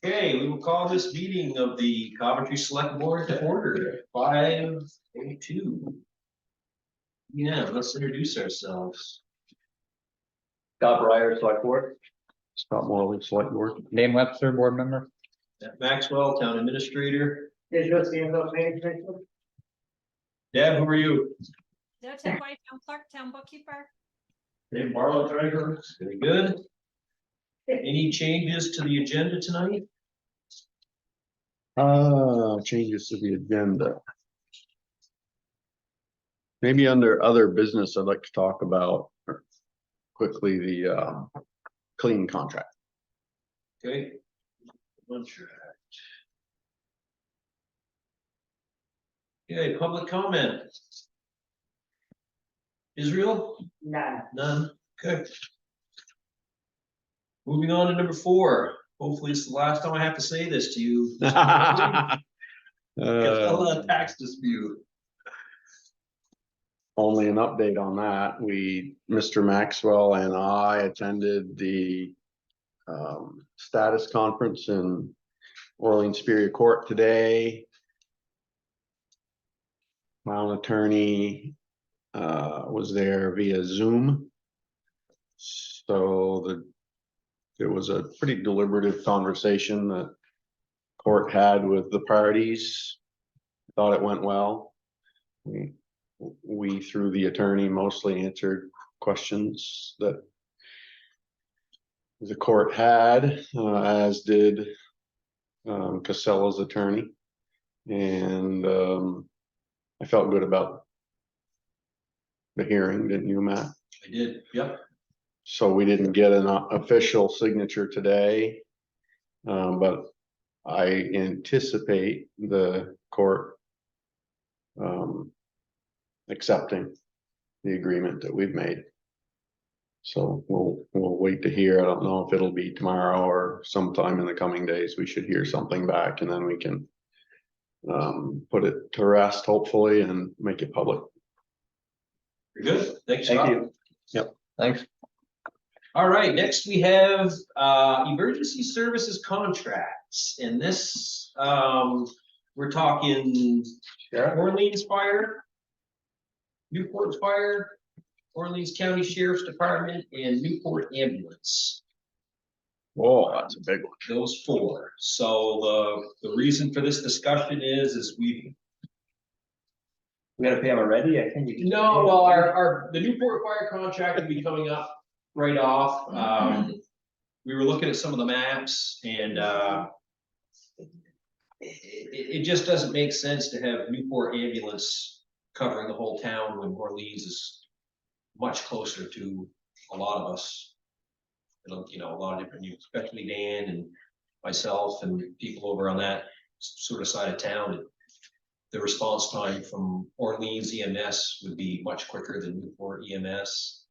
Okay, we will call this meeting of the Coventry Select Board to order at 5:02. Yeah, let's introduce ourselves. Scott Breyer, Select Board. Scott Morley, Select Board. Dane Webster, board member. Matt Maxwell, Town Administrator. Deb, Deb, who are you? Deputy White, Town Clerk, Town Bookkeeper. Dave Barlow, Treasurer. Very good. Any changes to the agenda tonight? Changes to the agenda. Maybe under other business, I'd like to talk about quickly the clean contract. Okay. Contract. Okay, public comment. Israel? None. None. Okay. Moving on to number 4. Hopefully it's the last time I have to say this to you. Tax dispute. Only an update on that. Mr. Maxwell and I attended the status conference in Orleans Superior Court today. My attorney was there via Zoom. So it was a pretty deliberative conversation that court had with the parties. Thought it went well. We through the attorney mostly answered questions that the court had, as did Casella's attorney, and I felt good about the hearing, didn't you, Matt? I did, yep. So we didn't get an official signature today, but I anticipate the court accepting the agreement that we've made. So we'll wait to hear. I don't know if it'll be tomorrow or sometime in the coming days. We should hear something back, and then we can put it to rest, hopefully, and make it public. Very good. Thanks, Thank Scott. you. Yep. Thanks. All right, next we have emergency services contracts. And this, we're talking Orleans Fire, Newport Fire, Orleans County Sheriff's Department, and Newport Ambulance. Oh, that's a big one. Those 4. So the reason for this discussion is we gotta pay them already, I think. no, well, the Newport Fire contract will be coming up right off. We were looking at some of the maps, and it just doesn't make sense to have Newport Ambulance covering the whole town when Orleans is much closer to a lot of us. You know, a lot of different, especially Dan and myself and people over on that sort of side of town. The response time from Orleans EMS would be much quicker than Newport EMS.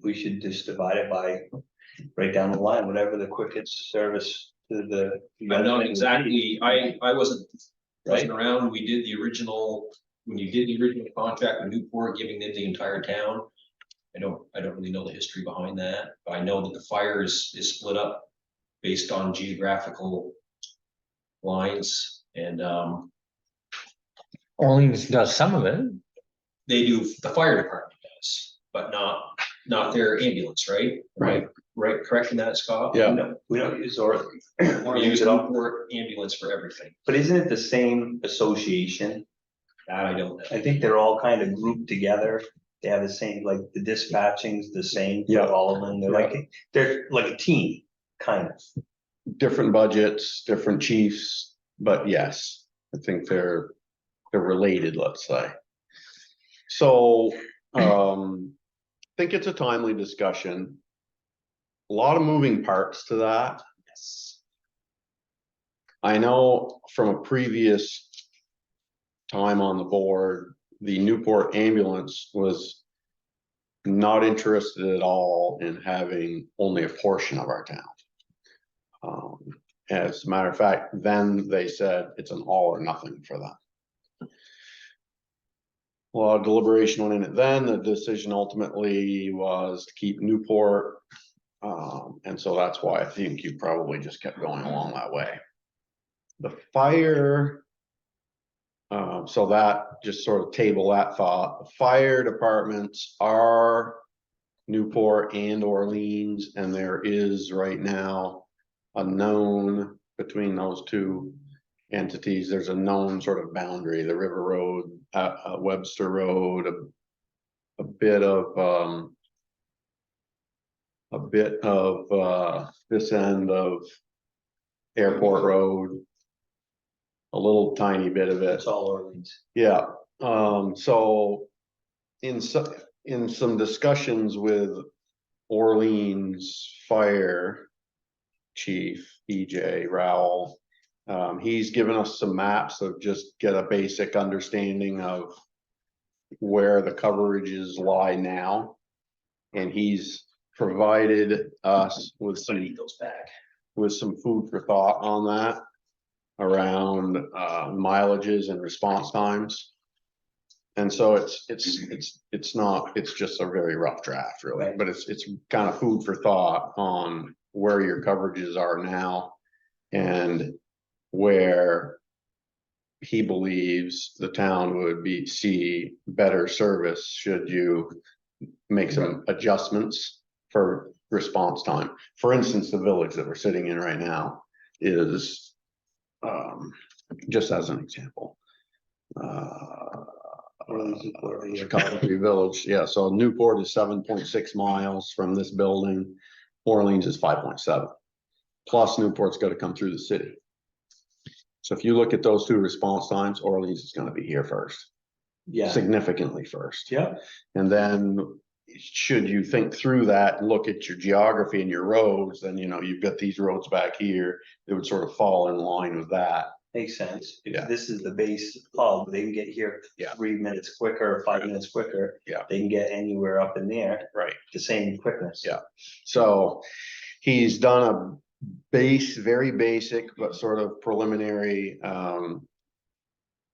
We should just divide it by right down the line, whatever the quickest service to the. I'm not exactly, I wasn't around. We did the original, when you did the original contract with Newport, giving them the entire town. I don't really know the history behind that, but I know that the fire is split up based on geographical lines, and Orleans does some of it. they do, the fire department does, but not their ambulance, right? Right. Right, correct in that, Scott? Yeah. No, we don't use Orleans. We use Newport ambulance for everything. But isn't it the same association? That I don't know. I think they're all kind of grouped together. They have the same, like the dispatching's the same for Yeah. all of them. They're like a team, kind of. Different budgets, different chiefs, but yes, I think they're related, let's say. So I think it's a timely discussion. A lot of moving parts to that. Yes. I know from a previous time on the board, the Newport ambulance was not interested at all in having only a portion of our town. As a matter of fact, then they said it's an all or nothing for them. A lot of deliberation went in it then. The decision ultimately was to keep Newport And so that's why I think you probably just kept going along that way. The fire. So that, just sort of table that thought. The fire departments are Newport and Orleans, and there is right now a known between those two entities. There's a known sort of boundary, the River Road, Webster Road, a bit of this end of Airport Road, a little tiny bit of it. That's all Orleans. Yeah, so in some discussions with Orleans Fire Chief EJ Rowell, he's given us some maps of just get a basic understanding of where the coverages lie now. And he's provided us with some food for thought on that, around mileages and response times. And so it's just a very rough draft, really, but it's kind of food for thought on where your coverages are now and where he believes the town would see better service should you make some adjustments for response time. For instance, the village that we're sitting in right now is, just as an example, Chicago Village, yeah, so Newport is 7.6 miles from this building, Orleans is 5.7. Plus Newport's got to come through the city. So if you look at those two response times, Orleans is going to be here first. Yeah. Significantly first. Yeah. And then should you think through that and look at your geography and your roads, then you've got these roads back here that would sort of fall in line with that. Makes sense. Yeah. If this is the base hub, they can get here 3 minutes quicker, 5 minutes quicker. Yeah. They can get anywhere up in there. Right. The same quickness. Yeah. So he's done a very basic, but sort of preliminary,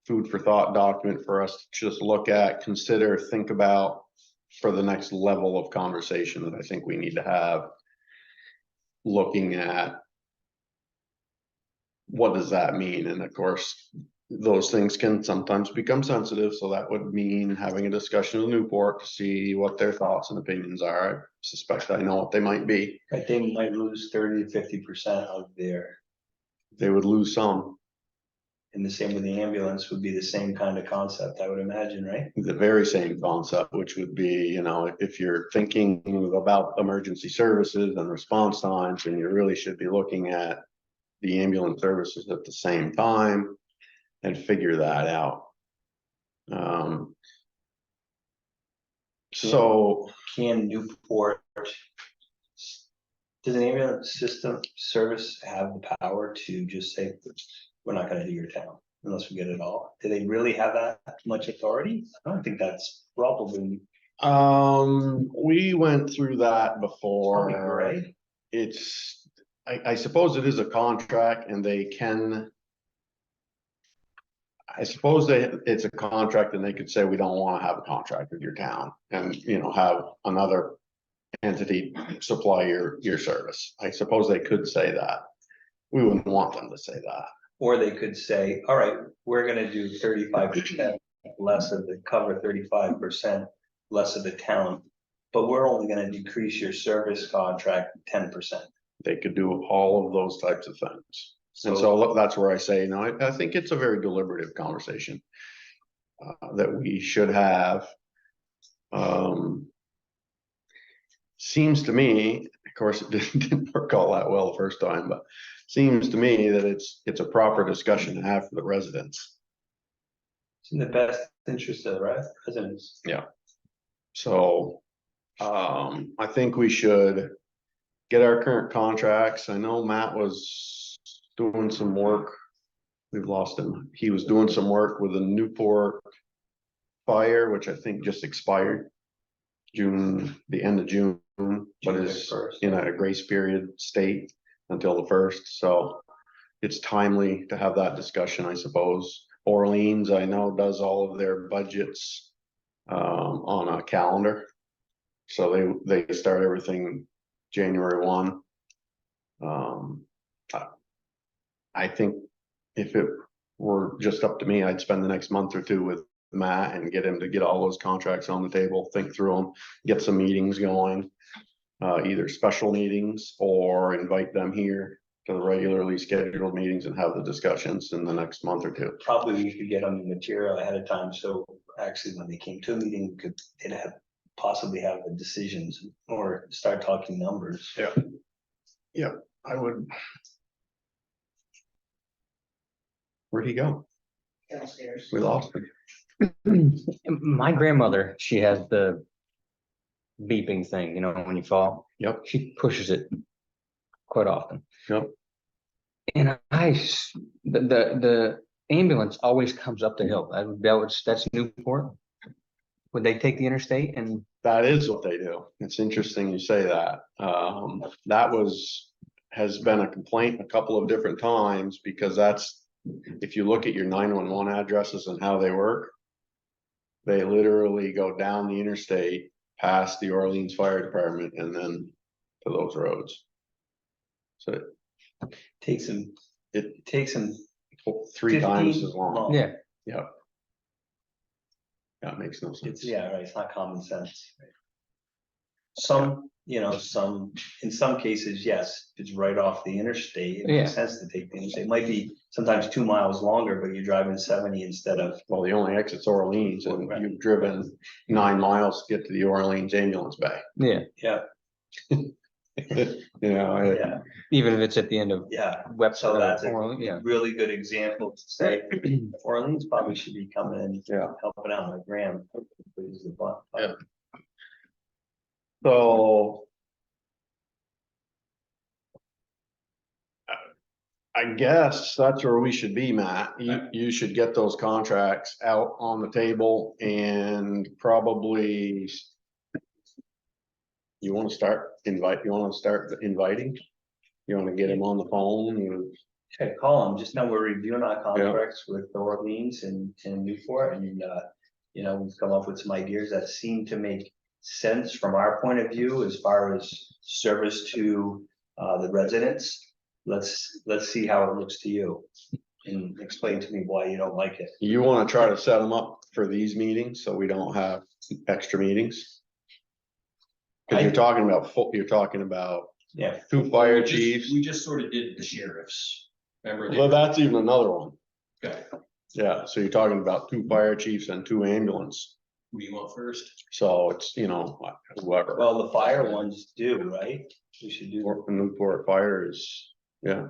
food for thought document for us to just look at, consider, think about for the next level of conversation that I think we need to have. Looking at what does that mean? And of course, those things can sometimes become sensitive. So that would mean having a discussion with Newport to see what their thoughts and opinions are. I suspect I know what they might be. Right, they might lose 30 to 50% of their, They would lose some. and the same with the ambulance would be the same kind of concept, I would imagine, right? The very same concept, which would be, if you're thinking about emergency services and response times, then you really should be looking at the ambulance services at the same time and figure that out. So Can Newport, does an ambulance system service have the power to just say, we're not gonna do your town unless we get it all? Do they really have that much authority? I don't think that's probably. we went through that before. Probably gray. I suppose it is a contract and they can. I suppose it's a contract and they could say, we don't want to have a contract with your town and, have another entity supply your service. I suppose they could say that. We wouldn't want them to say that. Or they could say, all right, we're gonna do 35% less of the cover, 35% less of the town, but we're only gonna decrease your service contract 10%. They could do all of those types of things. And so that's where I say, I think it's a very deliberative conversation that we should have. Seems to me, of course, it didn't work all that well the first time, but seems to me that it's a proper discussion to have for the residents. It's in the best interest of the residents. Yeah. So I think we should get our current contracts. I know Matt was doing some work. We've lost him. He was doing some work with the Newport Fire, which I think just expired the end of June, but is in a grace period state until the 1st. So it's timely to have that discussion, I suppose. Orleans, I know, does all of their budgets on a calendar. So they start everything January 1. I think if it were just up to me, I'd spend the next month or two with Matt and get him to get all those contracts on the table, think through them, get some meetings going. Either special meetings or invite them here to the regularly scheduled meetings and have the discussions in the next month or two. Probably we could get them the material ahead of time, so actually when they came to a meeting, we could, they'd have, possibly have the decisions or start talking numbers. Yeah, I would. Where'd he go? Downstairs. We lost him. My grandmother, she has the beeping thing, you know, when you fall. Yep. She pushes it quite often. Yep. And the ambulance always comes up the hill. That's Newport. Would they take the interstate and? That is what they do. It's interesting you say that. That has been a complaint a couple of different times because that's, if you look at your 911 addresses and how they work, they literally go down the interstate, past the Orleans Fire Department and then to those roads. So It takes them three times 15 as long. Yeah. Yep. That makes no sense. yeah, right, it's not common sense. Some, you know, in some cases, yes, it's right off the interstate, it makes sense to take the interstate, it might be sometimes 2 miles longer, but you're driving 70 instead of. Well, the only exit's Orleans and Right. you've driven 9 miles to get to the Orleans ambulance bay. Yeah, Yeah, You know, yeah, even if it's at the end of yeah, Webster. so that's or, a yeah. really good example to say, Orleans probably should be coming in, Yeah. helping out like Graham. Is the butt. Yeah. So. I guess that's where we should be, Matt. You should get those contracts out on the table and probably. You wanna start inviting? You wanna get him on the phone? Okay, call them, just know we're reviewing our contracts with Orleans and Newport, and, you know, we've come up with some ideas that seem to make sense from our point of view as far as service to, the residents. Let's see how it looks to you, and explain to me why you don't like it. You wanna try to set them up for these meetings, so we don't have extra meetings? Cause you're talking about Yeah, 2 fire We just- chiefs. We just sort of did the sheriffs. Remember? Well, that's even another one. Okay, Yeah, so you're talking about 2 fire chiefs and 2 ambulance. who do you want first? So it's, you know, whoever. well, the fire ones do, right? We should do. Newport Fire is, yeah,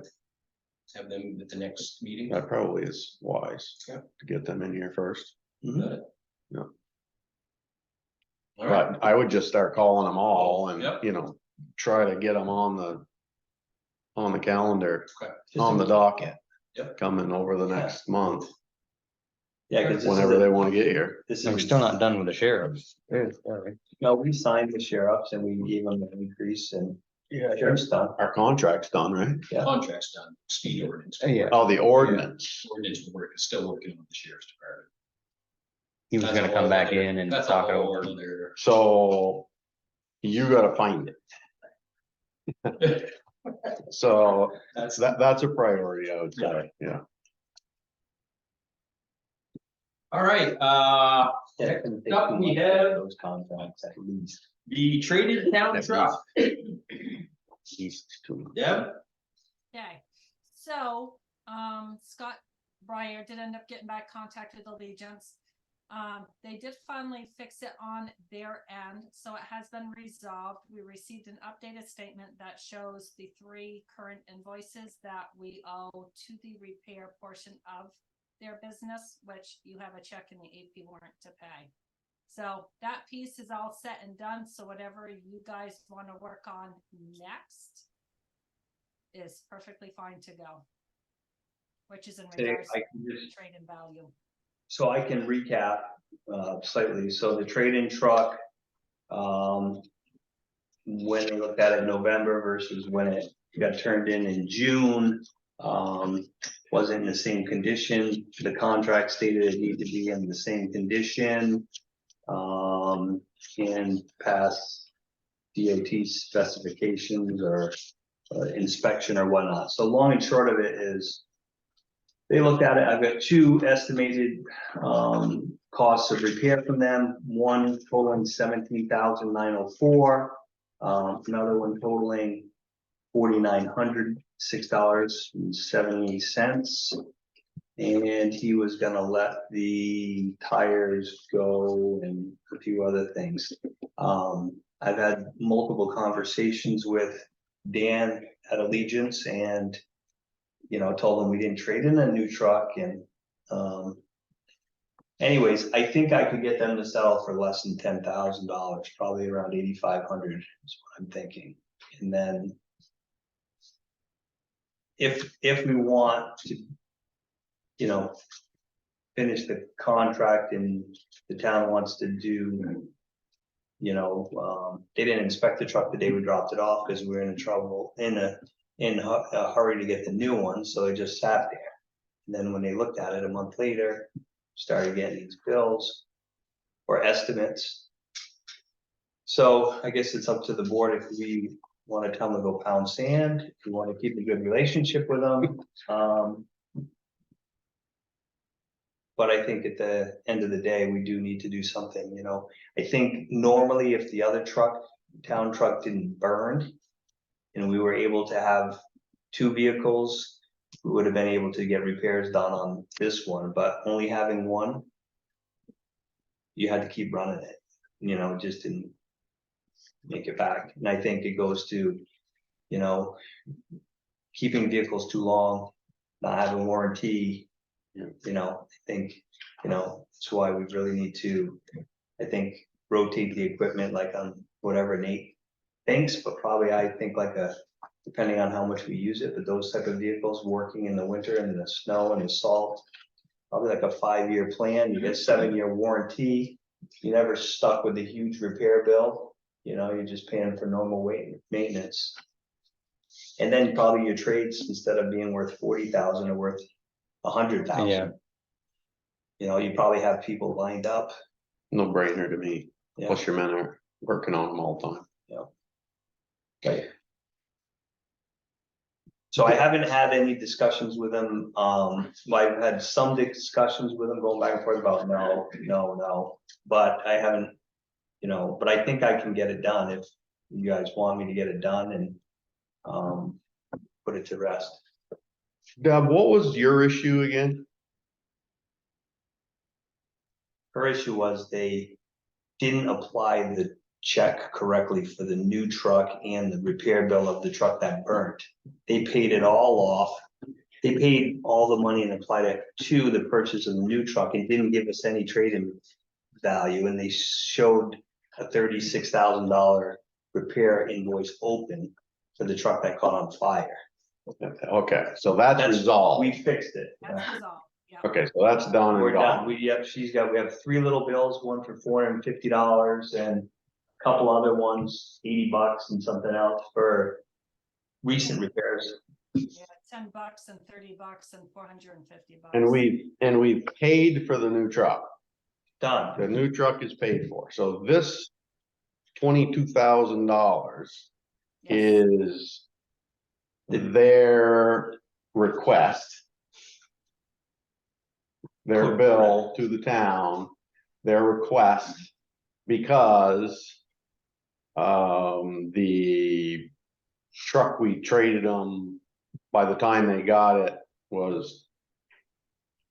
Have them at the next meeting? that probably is wise Yeah. to get them in here first. Mhm. Got it. Yeah. All right, But I would just start calling them all and, Yep. you know, try to get them on the calendar, okay. on the docket. Yep. Coming over the next month, Yeah, because whenever they wanna get here. This We're is still not done with the sheriffs. No, we signed the sheriffs and we gave them an increase and sheriff's done. Our contract's done, right? Yeah. Contract's done, speed ordinance. Yeah. Oh, the ordinance. Ordinance work is still working on the sheriff's department. He was That's gonna a come whole back other- in and that's a talk it whole over. other- So you gotta find it. So that's a priority, I would say, yeah. All right, Yeah, it couldn't take Up too we much to have- get those contracts at least. the traded town At truck. East to. Deb? Okay, so, Scott Breyer did end up getting back contact with Allegiance. They did finally fix it on their end, so it has been resolved. We received an updated statement that shows the 3 current invoices that we owe to the repair portion of their business, which you have a check in the AP warrant to pay. So that piece is all set and done, so whatever you guys want to work on next is perfectly fine to go. Which is in Okay, regards I to can just- trade in value. So I can recap slightly. So the trade-in truck, when they looked at it in November versus when it got turned in June, wasn't in the same condition. The contract stated it needed to be in the same condition. And past DOT specifications or inspection or whatnot. So long and short of it is, they looked at it. I've got two estimated costs of repair from them. One totaling $17,904. Another one totaling $4,900, $6.78. And he was gonna let the tires go and a few other things. I've had multiple conversations with Dan at Allegiance and, you know, told him we didn't trade in a new truck and, anyways, I think I could get them to settle for less than $10,000, probably around 8,500 is what I'm thinking. And then if we want to, you know, finish the contract and the town wants to do, you know, they didn't inspect the truck the day we dropped it off because we were in a hurry to get the new one, so it just sat there. And then when they looked at it a month later, started getting these bills or estimates. So I guess it's up to the board if we want to tell them to go pound sand, if we want to keep a good relationship with them. But I think at the end of the day, we do need to do something, you know. I think normally if the other town truck didn't burn and we were able to have two vehicles, we would have been able to get repairs done on this one, but only having one, you had to keep running it, you know, just didn't make it back. And I think it goes to, you know, keeping vehicles too long, not having warranty. You know, I think, you know, that's why we really need to, I think, rotate the equipment like on whatever Nate thinks, but probably I think like depending on how much we use it, but those type of vehicles working in the winter and the snow and the salt, probably like a 5-year plan, you get 7-year warranty, you never stuck with a huge repair bill, you know, you're just paying for normal maintenance. And then probably your trades, instead of being worth 40,000 are worth 100,000. Yeah. You know, you probably have people lined up. No brainer to me. Yeah. Plus your men are working on them all the time. Right. So I haven't had any discussions with them. I've had some discussions with them going back and forth about no, but I haven't, you know, but I think I can get it done if you guys want me to get it done and put it to rest. Deb, what was your issue again? Her issue was they didn't apply the check correctly for the new truck and the repair bill of the truck that burnt. They paid it all off. They paid all the money and applied it to the purchase of the new truck and didn't give us any trade-in value. And they showed a $36,000 repair invoice open for the truck that caught on fire. Okay, so that's resolved. We fixed it. That's resolved, yeah. Okay, so that's done and We're done. gone. We have 3 little bills, one for $450 and a couple other ones, $80 and something else for recent repairs. Yeah, $10 and $30 and $450. And we paid for the new truck. Done. The new truck is paid for. So this $22,000 Yes. is their request. Their bill to the town, their request, because the truck we traded them, by the time they got it,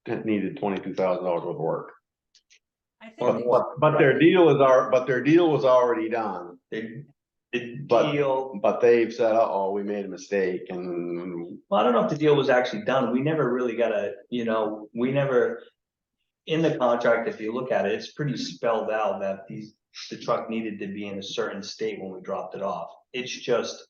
it needed $22,000 worth of work. I think But their deal was already done. The But- deal, But they've said, uh-oh, we made a mistake, and well, I don't know if the deal was actually done. We never really got we never, in the contract, if you look at it, it's pretty spelled out that the truck needed to be in a certain state when we dropped it off. It's just,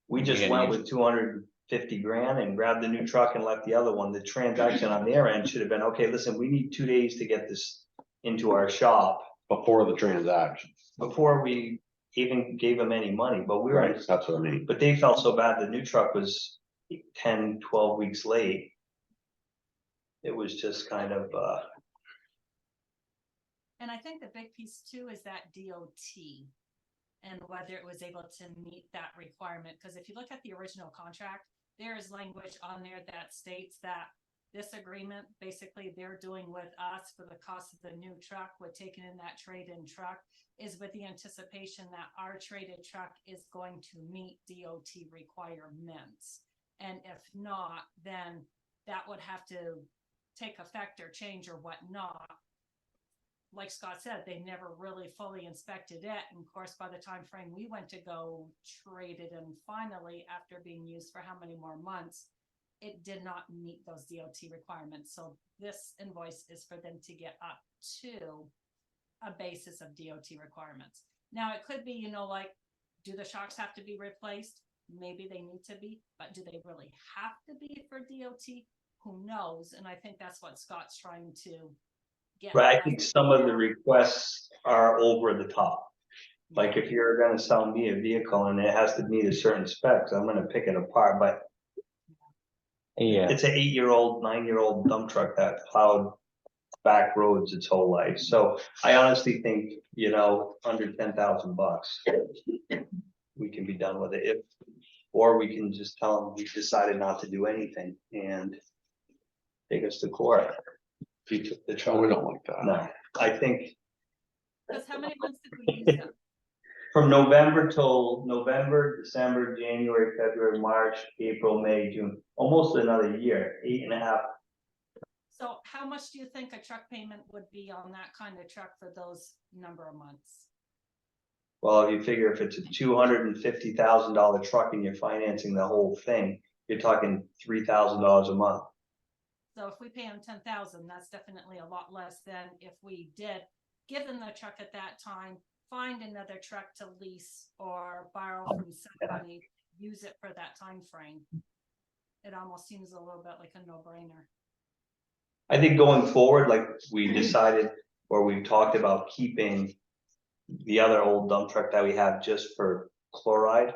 we just went with 250 grand and grabbed the new truck and left the other one. The transaction on their end should have been, okay, listen, we need 2 days to get this into our shop before the transaction. before we even gave them any money, but we were, Right, that's what I mean. but they felt so bad. The new truck was 10, 12 weeks late. It was just kind of, And I think the big piece too is that DOT. and whether it was able to meet that requirement. Because if you look at the original contract, there is language on there that states that this agreement, basically they're doing with us for the cost of the new truck, with taking in that trade-in truck, is with the anticipation that our traded truck is going to meet DOT requirements. And if not, then that would have to take effect or change or whatnot. Like Scott said, they never really fully inspected it. And of course, by the time frame we went to go trade it in finally, after being used for how many more months, it did not meet those DOT requirements. So this invoice is for them to get up to a basis of DOT requirements. Now it could be, you know, like, do the shocks have to be replaced? Maybe they need to be, but do they really have to be for DOT? Who knows? And I think that's what Scott's trying to get. Right, I think some of the requests are over the top. Like if you're gonna sell me a vehicle and it has to meet a certain specs, I'm gonna pick it apart, but Yeah, it's an 8-year-old, 9-year-old dump truck that plowed back roads its whole life. So I honestly think, you know, under $10,000, we can be done with it. If, or we can just tell them we decided not to do anything and take us to court. If you took the Oh, truck. we don't like that. No, I think Because how many months did we use them? from November till November, December, January, February, March, April, May, June, almost another year, 8.5. So how much do you think a truck payment would be on that kind of truck for those number of months? Well, if you figure if it's a $250,000 truck and you're financing the whole thing, you're talking $3,000 a month. So if we pay them 10,000, that's definitely a lot less than if we did give them the truck at that time, find another truck to lease or borrow from somebody, use it for that time frame. It almost seems a little bit like a no-brainer. I think going forward, like we decided, or we talked about keeping the other old dump truck that we have just for chloride.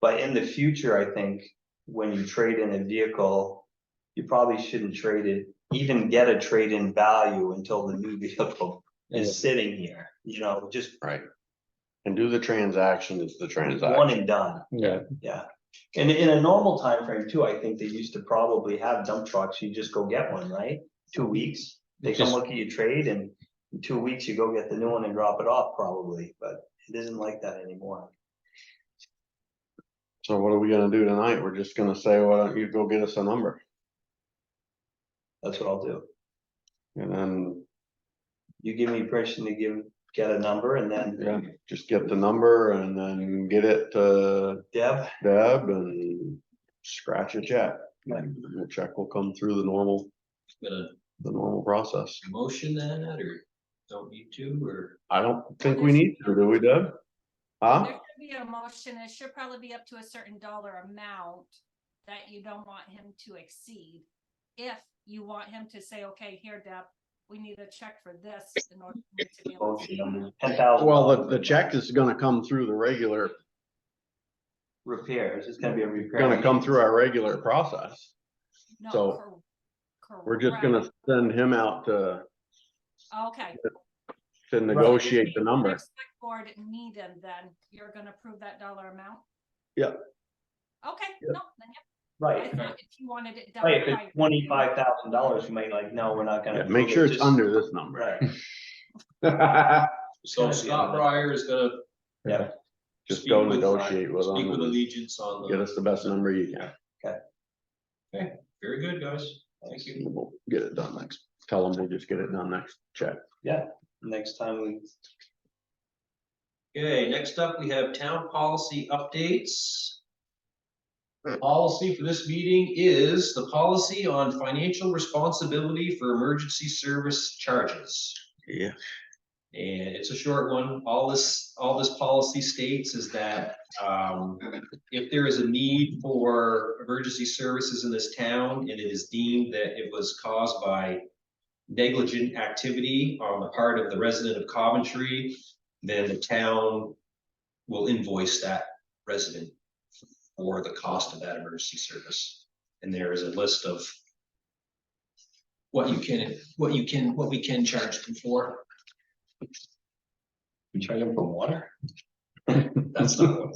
But in the future, I think when you trade in a vehicle, you probably shouldn't trade it, even get a trade-in value until the new vehicle is sitting here, you know, just Right. And do the transaction is the one transaction. and done. yeah. Yeah. And in a normal time frame too, I think they used to probably have dump trucks, you just go get one, right? 2 weeks, they come Just- look at your trade and in 2 weeks you go get the new one and drop it off probably, but it isn't like that anymore. So what are we gonna do tonight? We're just gonna say, why don't you go get us a number? That's what I'll do. And then, You give me permission to get a number and then yeah, just get the number and then get it to Deb, Deb and scratch a check. And the check will come through the normal process. Motion that, or don't need to, or? I don't think we need to, do we, Deb? Huh? There should be a motion. It should probably be up to a certain dollar amount that you don't want him to exceed. If you want him to say, okay, here, Deb, we need a check for this in order for me to be able to. $10,000. Well, the check is gonna come through the regular, Repairs, it's gonna be a repair. gonna come through our regular process. No, so, We're just correct. gonna send him out to Okay. negotiate the number. Next select board meeting, then you're gonna approve that dollar amount? Yeah. Okay, Yeah. no, then yeah. I Right, thought if you wanted it done. right, if prior- it's $25,000, you might like, no, we're not gonna. Yeah, make approve sure it, it's just- under this number. Right, So Scott Breyer is gonna yeah, Just speak go with- negotiate with speak with them and Allegiance on get the, us the best number you can. okay, very good, guys. Thank you. We'll get it done next. Tell them we'll just get it done next check. yeah, next time we, Okay, next up, we have town policy updates. The policy for this meeting is the policy on financial responsibility for emergency service charges. Yeah. And it's a short one. All this policy states is that, if there is a need for emergency services in this town and it is deemed that it was caused by negligent activity on the part of the resident of Coventry, then the town will invoice that resident for the cost of that emergency service. And there is a list of what we can charge them for. we charge them for water? That's not one of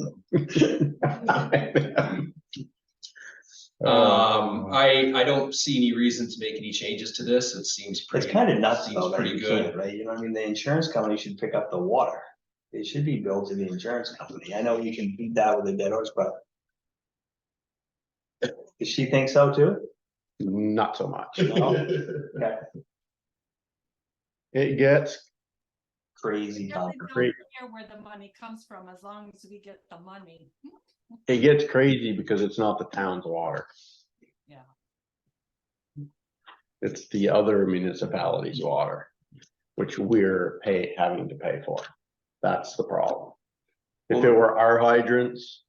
them. I don't see any reason to make any changes to this. It seems pretty. It's kind of nuts seems though, that pretty you good. can't, right? You know, what I mean, the insurance company should pick up the water. It should be billed to the insurance company. I know you can beat that with a dead horse, but. Does she think so too? Not so much. No? Okay. It gets, Crazy Really Tom. don't Great. care where the money comes from, as long as we get the money. it gets crazy because it's not the town's water. Yeah. It's the other municipalities' water, which we're having to pay for. That's the problem. If it were our hydrants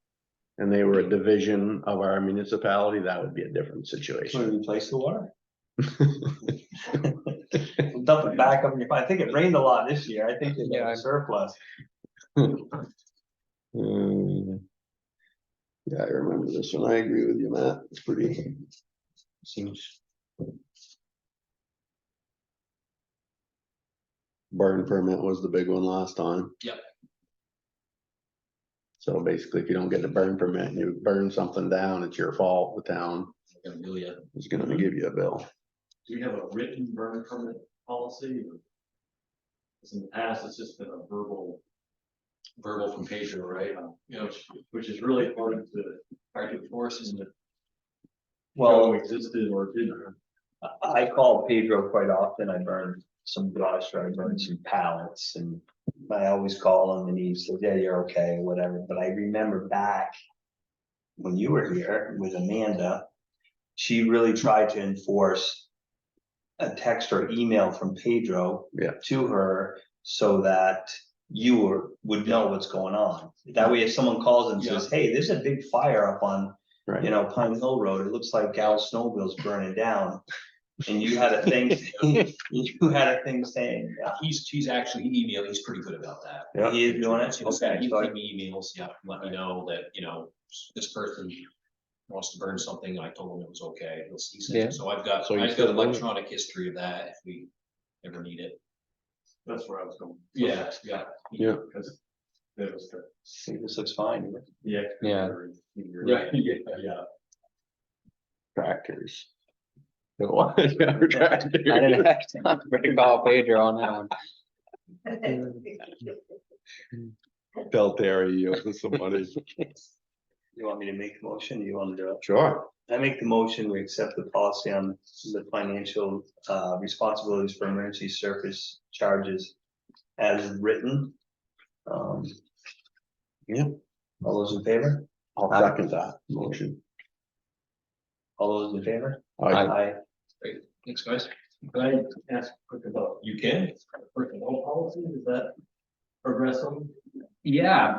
and they were a division of our municipality, that would be a different Should situation. we replace the water? Dump it back up in your, I think it rained a lot this year. I think they got a surplus. Yeah, I remember this one. I agree with you, Matt. It's pretty. Seems. Burn permit was the big one last time. Yep. So basically, if you don't get a burn permit and you burn something down, it's your fault. The town I'm gonna bill you. is gonna give you a bill. Do we have a written burn permit policy? Or? 'Cause in the past, it's just been a verbal, Verbal from Pedro, right? which is really hard to Enforce, isn't it? know existed or didn't. I call Pedro quite often. I burned some brush or I burned some pallets and I always call him and he says, yeah, you're okay, whatever. But I remember back when you were here with Amanda, she really tried to enforce a text or email from Pedro to her so that you would know what's going on. That way, if someone calls and says, hey, there's a big fire up on, Right. you know, Pine Hill Road, it looks like Gal's snowmobile's burning down. And you had a thing, you had a thing saying, He's actually, he emailed, he's pretty good about that. he is doing it, He okay, sent so me emails, yeah, let me know that, you know, this person wants to burn something. I told him it was okay. He said, Yeah. so I've got, So you I've still got doing it? electronic history of that if we ever need it. That's where I was going. Yeah. Yeah. Because it was the, see, this looks fine. yeah. Yeah. Right, yeah. Tractors. Tractors. I didn't have time to call Pedro on that one. Tell Terry you owe some money. You want me to make the motion? Do you want to do it? Sure. I make the motion, we accept the policy on the financial responsibilities for emergency service charges as written. Yeah. All those in favor? I'll second that motion. All those in favor? Aye. Aye. Great, thanks, guys. Can I ask quick about You can. personnel policy? Is that progressive? Yeah,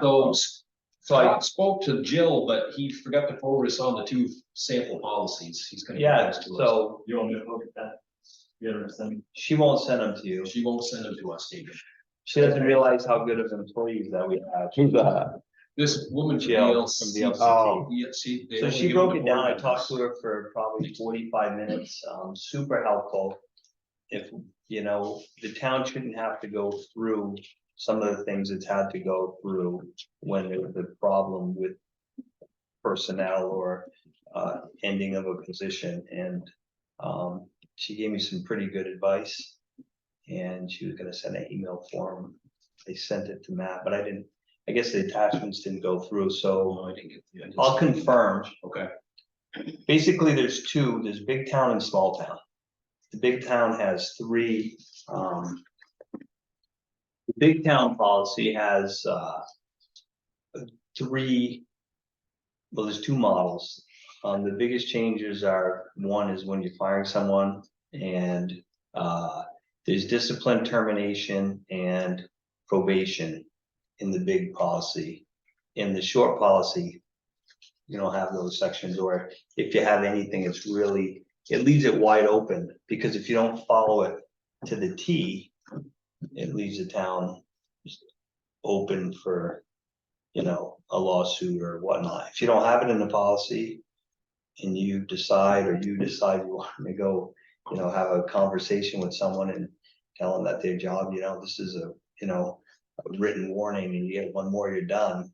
so I spoke to Jill, but he forgot to forward us on the two sample policies. He's gonna. give Yeah, those to us. so You want me to look at that? You ever send? she won't send them to you. She won't send them to us, David. She doesn't realize how good of employees that we have. Who's that? This woman from Jill VLC. from VLCT. Oh. Yeah, see, they So only she give them broke to it down. I board talked to members. her for probably 45 minutes, super helpful. If, you know, the town shouldn't have to go through some of the things it's had to go through when there was a problem with personnel or ending of a position. And she gave me some pretty good advice. And she was gonna send an email form. I sent it to Matt, but I guess the attachments didn't go through, so No, I didn't get. I didn't I'll see it. confirm. Okay, Basically, there's big town and small town. The big town has three, the big town policy has, three, well, there's two models. The biggest changes are, one is when you're firing someone and, there's discipline, termination and probation in the big policy. In the short policy, you don't have those sections, or if you have anything, it's really, it leaves it wide open, because if you don't follow it to the T, it leaves the town open for, you know, a lawsuit or whatnot. If you don't have it in the policy and you decide you want to go, you know, have a conversation with someone and tell them that their job, you know, this is a, you know, a written warning and you get one more, you're done.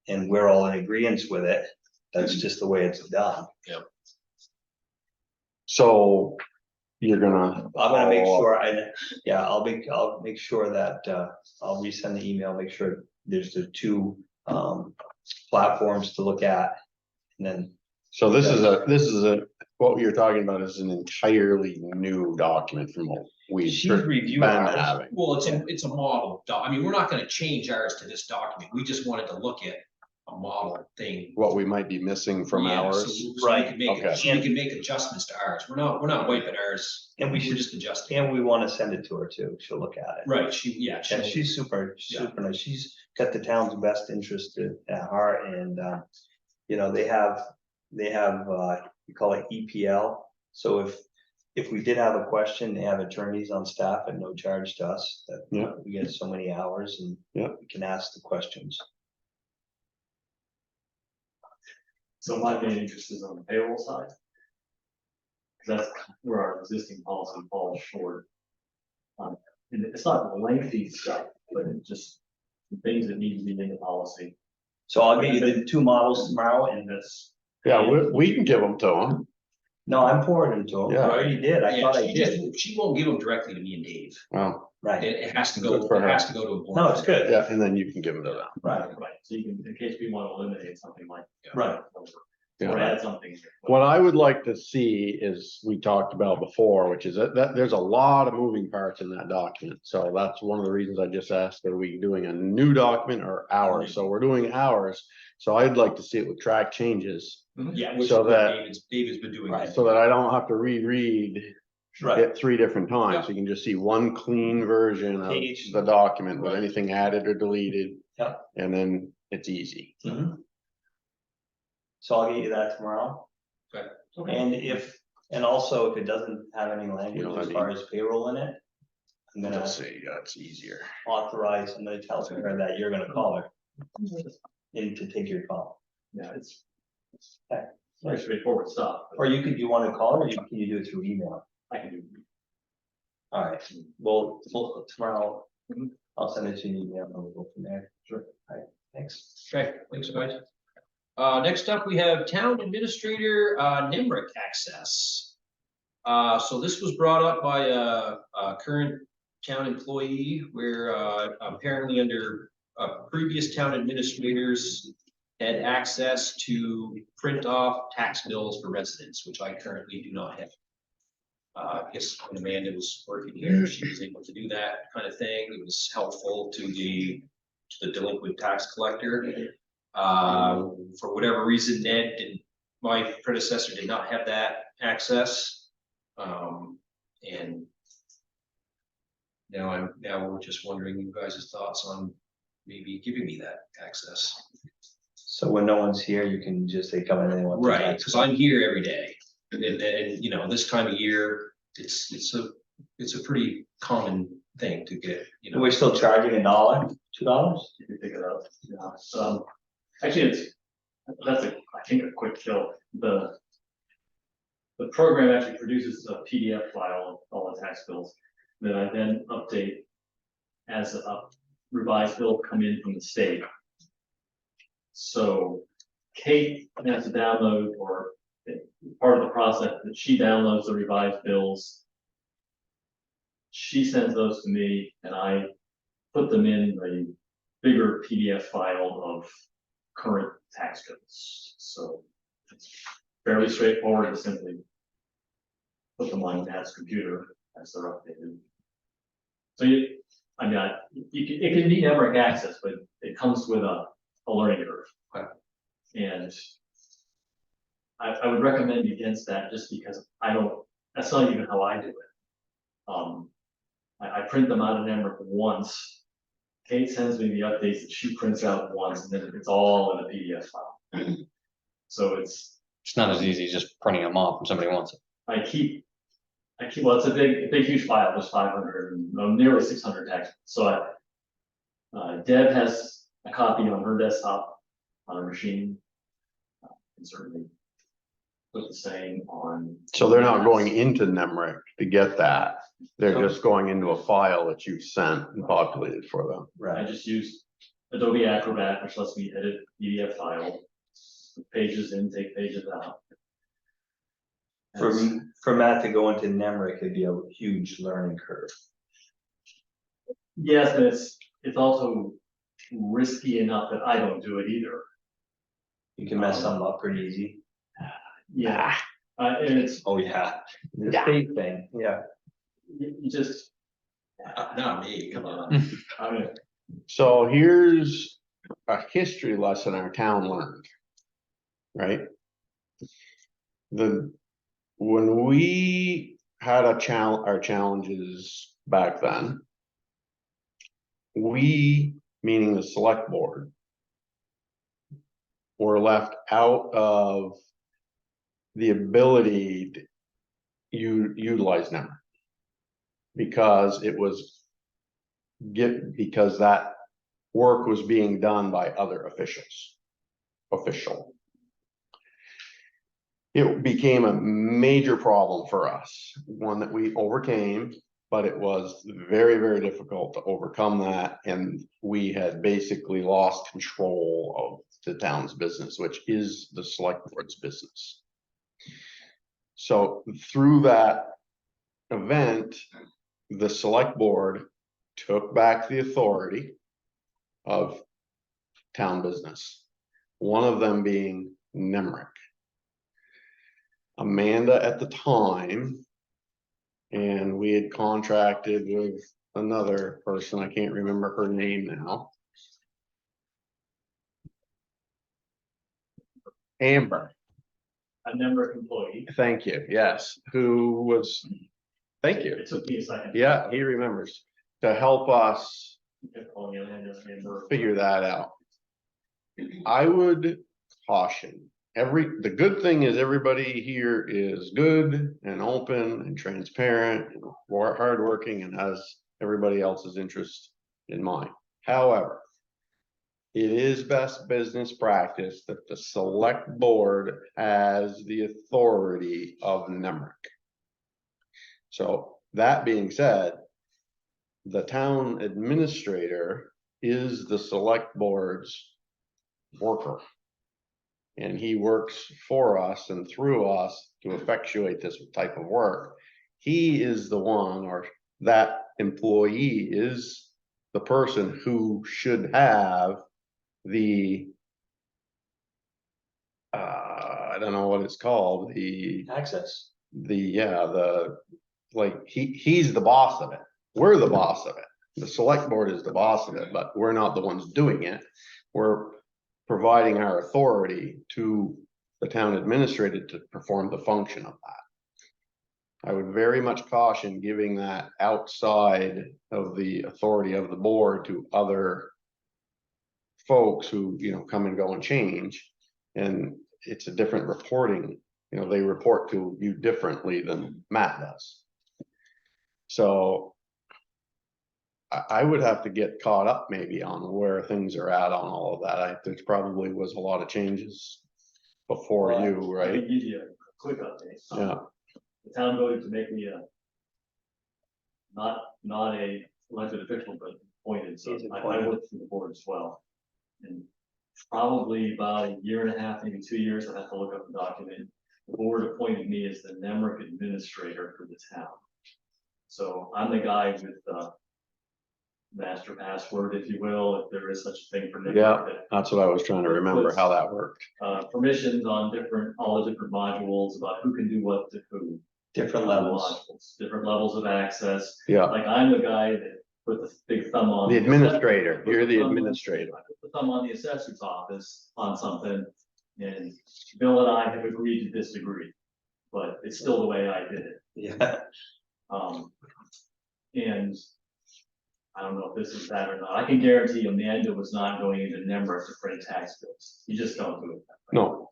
and we're all in agreement with it, that's just the way it's done. So you're gonna. I'm gonna make follow up. sure, I'll make sure that, I'll resend the email, make sure there's the two, platforms to look at. And then, So this is a, what you're talking about is an entirely new document from what we've she's been reviewing ours. having. Well, it's a model, I mean, we're not gonna change ours to this document, we just wanted to look at a model thing. What we might be missing from Yeah, so ours. we Right, can make it- okay. so we can make adjustments to ours, we're not wiping ours, And we we're should, just adjusting. and we wanna send it to her too, she'll look at it. Right, And she'll- she's super Yeah. nice. She's got the town's best interest at heart, and, you know, they have, we call it EPL. So if we did have a question, they have attorneys on staff at no charge to us, that Yeah. we get so many hours and Yeah. we can ask the questions. So my main interest is on the payroll side. Cause that's where our existing policy falls short. And it's not lengthy stuff, but it's just the things that need to be in the policy, So I'll get you the two models tomorrow, and and that's. Yeah, we can give them to them. no, I'm forwarding them to them. I Yeah. already did. I Yeah, thought I did. she won't give them directly to me and Dave, Well, Right, it has to Good go, for it her. has to go to a board. no, it's good. yeah, and then you can give them to them. Right, Right, so you can, in case we want to eliminate something like. right. Yeah. Or add something. What I would like to see is, we talked about before, which is that there's a lot of moving parts in that document. So that's one of the reasons I just asked, are we doing a new document or ours? So we're doing ours. So I'd like to see it with track changes, Yeah, which is So what that- David's been doing. Right. so that I don't have to reread Right, it 3 different times. Yeah. You can just see one clean version of Page. the document with Right. anything added or deleted. Yeah. And then it's easy. mhm. So I'll get you that tomorrow. Okay. And also if it doesn't have any You language know what I as far as payroll in it, I'm gonna Let's see, yeah, it's easier. authorize, I'm gonna tell her that you're gonna call her and to take your call. Yeah, it's. Okay. Very straightforward stuff, but Or you wanna call her, or can you do it through email? I can do. All right, well, tomorrow, Mhm. I'll send it to you, email, and we'll go from there. Sure. All right, thanks. Okay, thanks, guys. Next up, we have Town Administrator, NIMRIC access. So this was brought up by a current town employee where, apparently under, previous town administrators had access to print off tax bills for residents, which I currently do not have. I guess when Amanda was working here, she was able to do that kind of thing. It was helpful to the delinquent tax collector. For whatever reason, my predecessor did not have that access. And now we're just wondering you guys' thoughts on maybe giving me that access. So when no one's here, you can just say, come in and they want. the Right, tax because I'm here every day, and you know, this time of year, it's a pretty common thing to get, you know. We're still charging $1, $2? You can pick it up, yeah, actually, that's I think a quick kill, the program actually produces a PDF file of all the tax bills that I then update as a revised bill come in from the state. So Kate has to download, or part of the process that she downloads the revised bills. She sends those to me and I put them in the bigger PDF file of current tax codes. So it's fairly straightforward to simply put them on Matt's computer as they're updated. So it can be network access, but it comes with a learning curve. Okay. And I would recommend against that just because that's not even how I do it. I print them out of Nemrick once. Kate sends me the updates that she prints out once, and then it's all in a PDF file. So it's It's not as easy as just printing them off when somebody wants it. well, it's a big, huge file. There's 500, nearly 600 tax. So Deb has a copy on her desktop on her machine. And certainly put the same on. So they're not going into NEMRIC to get that. They're just going into a file that you sent and populated for them. I just used Adobe Acrobat, which lets me edit PDF file, put pages in, take pages out. For Matt to go into NEMRIC, it'd be a huge learning curve. Yes, but it's also risky enough that I don't do it either. You can mess something up pretty easy. Yeah, and it's, Oh, yeah. The state thing, yeah. you just, Not me, come on. I mean, So here's a history lesson our town learned. Right? When we had our challenges back then. We, meaning the select board. Were left out of the ability to utilize them. Because it was because that work was being done by other officials. It became a major problem for us, one that we overcame, but it was very, very difficult to overcome that. And we had basically lost control of the town's business, which is the select board's business. So through that event, the select board took back the authority of town business. One of them being NEMRIC. Amanda at the time, and we had contracted with another person, I can't remember her name now. Amber, a number of employees. thank you, yes, who was, thank you, It took me a second. yeah, he remembers, to help us Calling it a number. figure that out. I would caution, the good thing is everybody here is good and open and transparent and hardworking and has everybody else's interest in mind. However, it is best business practice that the select board has the authority of NEMRIC. So that being said, the town administrator is the select board's worker. And he works for us and through us to effectuate this type of work. He is the one, or that employee is the person who should have the I don't know what it's called, Access. he's the boss of it. We're the boss of it. The select board is the boss of it, but we're not the ones doing it. We're providing our authority to the town administrator to perform the function of that. I would very much caution giving that outside of the authority of the board to other folks who, come and go and change. And it's a different reporting, they report to you differently than Matt does. So I would have to get caught up maybe on where things are at on all of that. There probably was a lot of changes before Well, you, I can right? give you a quick update. Yeah, The town voted to make me not a elected official, but appointed, so He's I appointed. worked for the board as well. And probably about a year and a half, maybe 2 years, I have to look up the document. The board appointed me as the NEMRIC administrator for the town. So I'm the guy with the master password, if you will, if there is such a thing for NEMRIC. Yeah. That's what I was trying to remember, how that worked. Permissions on all the different modules about who can do what to who. Different levels. Modules, different levels of access. Yeah, Like I'm the guy that put the big thumb on. the administrator, put you're the thumb on- administrator. I put the thumb on the assessor's office on something, and Bill and I have agreed to disagree, but it's still the way I did it. Yeah. And I don't know if this is that or not. I can guarantee you Amanda was not going into NEMRIC to print tax bills. You just don't do it that way. No,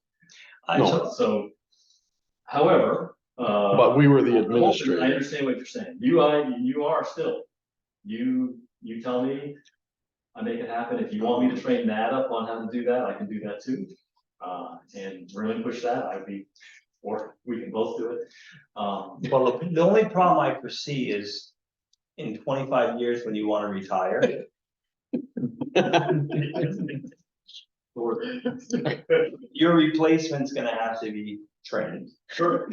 No. So, however. but we were the I administrator. understand what you're saying. You are still, you tell me, I make it happen. If you want me to train Matt up on how to do that, I can do that too. And relinquish that, or we can both do it. Well, the only problem I foresee is in 25 years when you want to retire, Or- Your replacement's gonna have to be trained. Sure.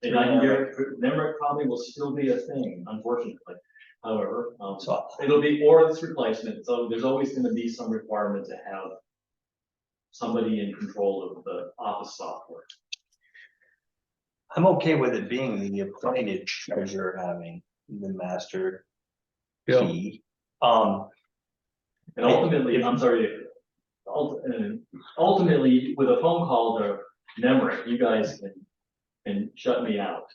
And I can guarantee, Nemrick probably will still be a thing, unfortunately. However, So it'll be, or it's replacement, so there's always gonna be some requirement to have somebody in control of the office software. I'm okay with it being the appointed treasurer having the master Yeah. key. And ultimately, I'm sorry, ultimately, with a phone call to Nemrick, you guys can shut me out.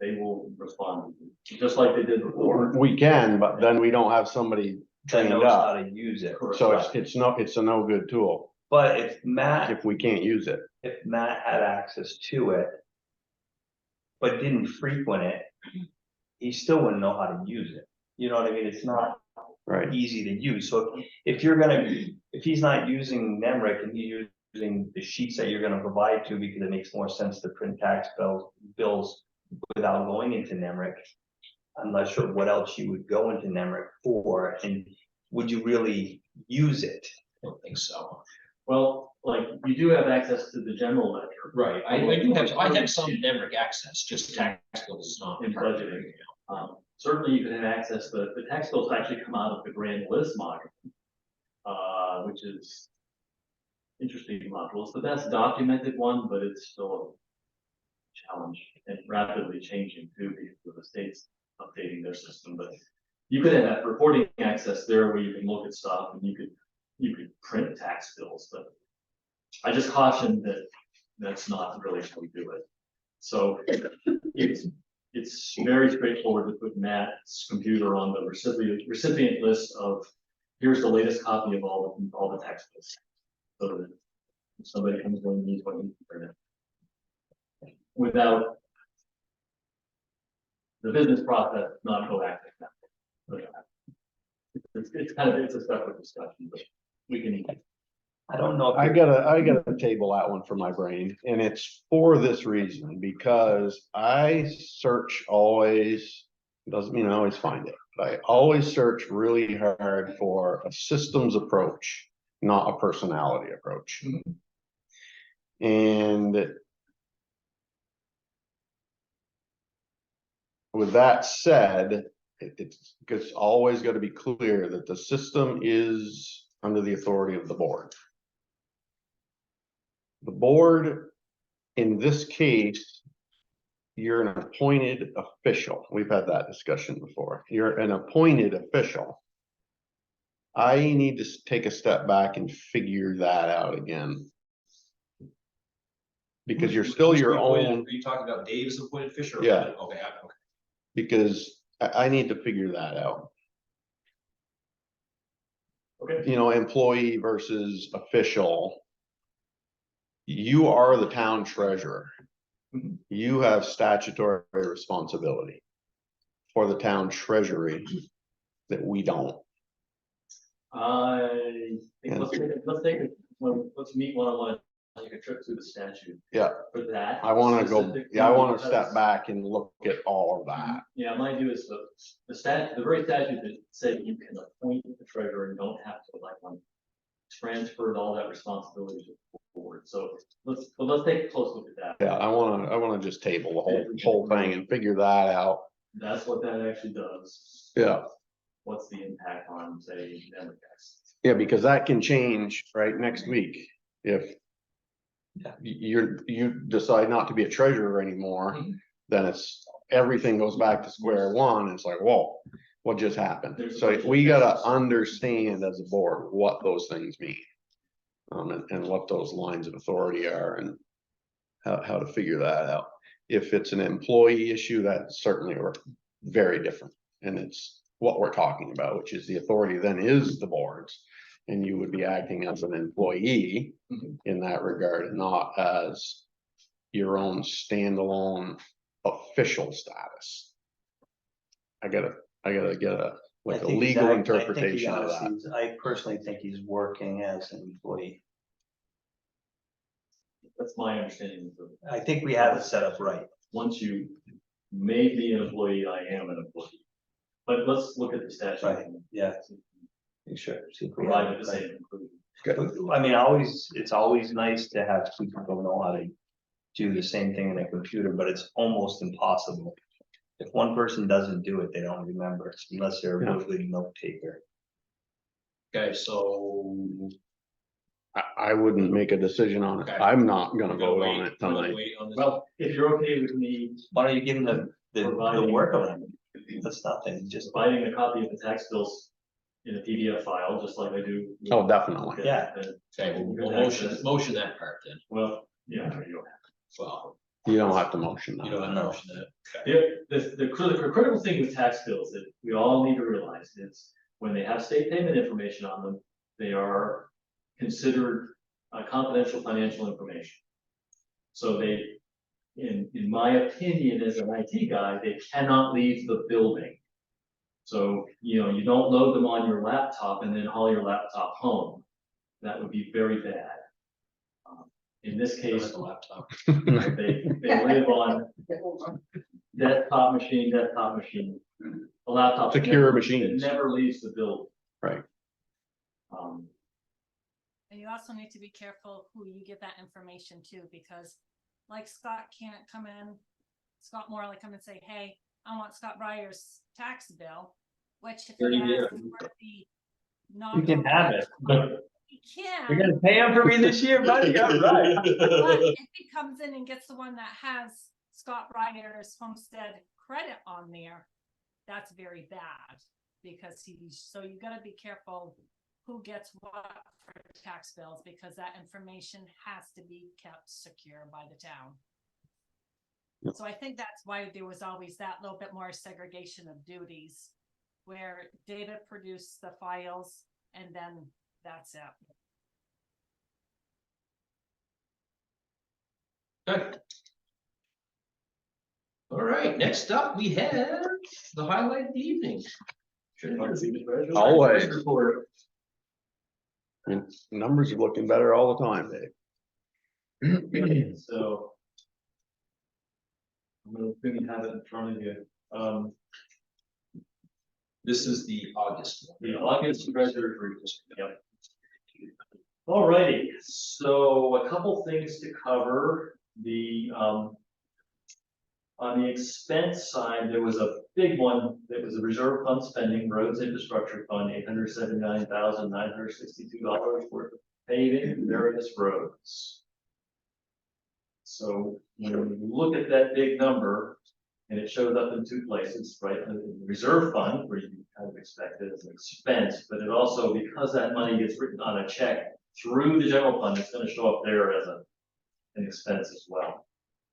They will respond, just like they did before. We can, but then we don't have somebody that trained knows how up. to use it. So it's a no good tool But if Matt if we can't use it. had access to it, but didn't frequent it, he still wouldn't know how to use it. You know what I mean? It's not Right. easy to use. So if you're gonna, if he's not using Nemrick and he's using the sheets that you're gonna provide to, because it makes more sense to print tax bills without going into Nemrick. I'm not sure what else you would go into Nemrick for, and would you really use it? I don't think so. Well, like, you do have access to the general ledger. Right, I do have, I have some Nemrick access, just tax bills is not. In part of it. budgeting. Certainly you can have access, the tax bills actually come out of the grand list module. Which is interesting module. It's the best documented one, but it's still a challenge and rapidly changing too, because of the state's updating their system, but you could have reporting access there where you can look at stuff and you could print tax bills, but I just caution that that's not really how we do it. So it's very straightforward to put Matt's computer on the recipient list of, here's the latest copy of all the tax bills. So that if somebody comes in and needs one, you can print it. Without the business process, not go active now. It's kind of, it's a separate discussion, but we can. I don't know. I gotta table that one for my brain, and it's for this reason, because I search always, doesn't mean I always find it, but I always search really hard for a systems approach, not a personality approach. And with that said, it's always got to be clear that the system is under the authority of the board. The board, in this case, you're an appointed official. We've had that discussion before. You're an appointed official. I need to take a step back and figure that out again. Because you're still your own. Are you talking about Dave as appointed official? Yeah. Okay, okay. Because I need to figure that out. Okay. You know, employee versus official. You are the town treasurer. Mhm. You have statutory responsibility for the town treasury that we don't. I think let's meet one-on-one, take a trip through the statute. Yeah. For that. I want to go, specifically, yeah, I want to because- step back and look at all of that. Yeah, my view is the very statute that said you can appoint the treasurer and don't have to elect one, transferred all that responsibility to the board. So let's take a close look at that. Yeah, I want to just table the whole thing and figure that out. That's what that actually does. Yeah. What's the impact on, say, Democrats? Yeah, because that can change right next week. If you decide not to be a treasurer anymore, Mhm. then it's, everything goes back to square one. It's like, whoa, what just happened? There's a So bunch of we gotta things. understand as a board what those things mean. And what those lines of authority are and how to figure that out. If it's an employee issue, that's certainly very different. And it's what we're talking about, which is the authority then is the board's. And you would be acting as an employee Mhm. in that regard, not as your own standalone official status. I gotta get a like a legal interpretation of that. I personally think he's working as an employee. That's my understanding. I think we have it set up right. Once you may be an employee, I am an employee. But let's look at the statute. Right, yeah. Sure. see if we provided have- the same conclusion. I mean, it's always nice to have people who know how to do the same thing in a computer, but it's almost impossible. If one person doesn't do it, they don't remember unless they're a Yeah. real good note taker. Okay, so. I wouldn't make a decision on it. Okay. I'm not gonna we're vote wait- on it we're gonna tonight. wait on this. Well, if you're okay with me Why don't you give them the Providing- work around it? That's nothing, just. providing a copy of the tax bills in a PDF file, just like I do. with- Oh, definitely. Okay, Yeah. then- Okay, we'll Good motion, access. motion that part then. Well, yeah, you don't have Well, You don't have to motion you don't that. have to No. motion that. The critical thing with tax bills that we all need to realize is when they have state payment information on them, they are considered confidential financial information. So they, in my opinion, as an IT guy, they cannot leave the building. So, you don't load them on your laptop and then haul your laptop home. That would be very bad. In this I don't case, have a laptop. they live on desktop machine. A laptop. Secure never- machines. It never leaves the building. Right. And you also need to be careful who you give that information to, because like Scott can't come in, Scott Morley come and say, hey, I want Scott Breyer's tax bill, which if Sure he you has do. for the You can have it, but He can. you're gonna pay him for me this year, buddy, all right. But if he comes in and gets the one that has Scott Breyer's homestead credit on there, that's very bad, because so you gotta be careful who gets what for tax bills, because that information has to be kept secure by the town. Yep. So I think that's why there was always that little bit more segregation of duties, where data produce the files and then that's it. Good. All right, next up, we have the highlight of the evening. Always. I mean, numbers are looking better all the time, Dave. So. I'm gonna maybe have it in front of you. This is the August one. The August treasury report, yep. Alrighty, so a couple things to cover. On the expense side, there was a big one that was a reserve fund spending, roads infrastructure fund, $879,962 worth of paving various roads. So when you look at that big number, and it shows up in two places, right? In the reserve fund, where you kind of expect it as an expense, but it also, because that money gets written on a check through the general fund, it's gonna show up there as an expense as well.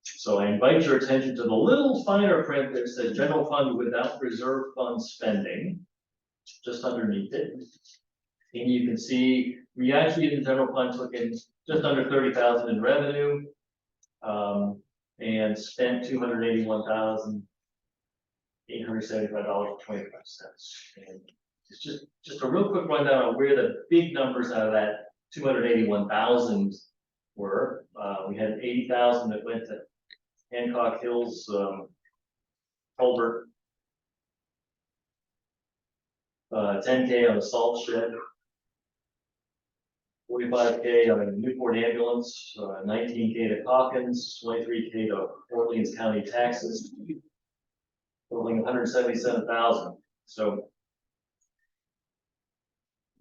So I invite your attention to the little finer print that says general fund without reserve fund spending, just underneath it. And you can see, we actually in the general fund took in just under 30,000 in revenue. And spent $281,875.25. And it's just a real quick rundown on where the big numbers out of that 281,000 were. We had 80,000 that went to Hancock Hills, culvert. 10K on the salt shed. 45K on a Newport ambulance, 19K to Calkins, 23K to Orleans County taxes, totaling 177,000. So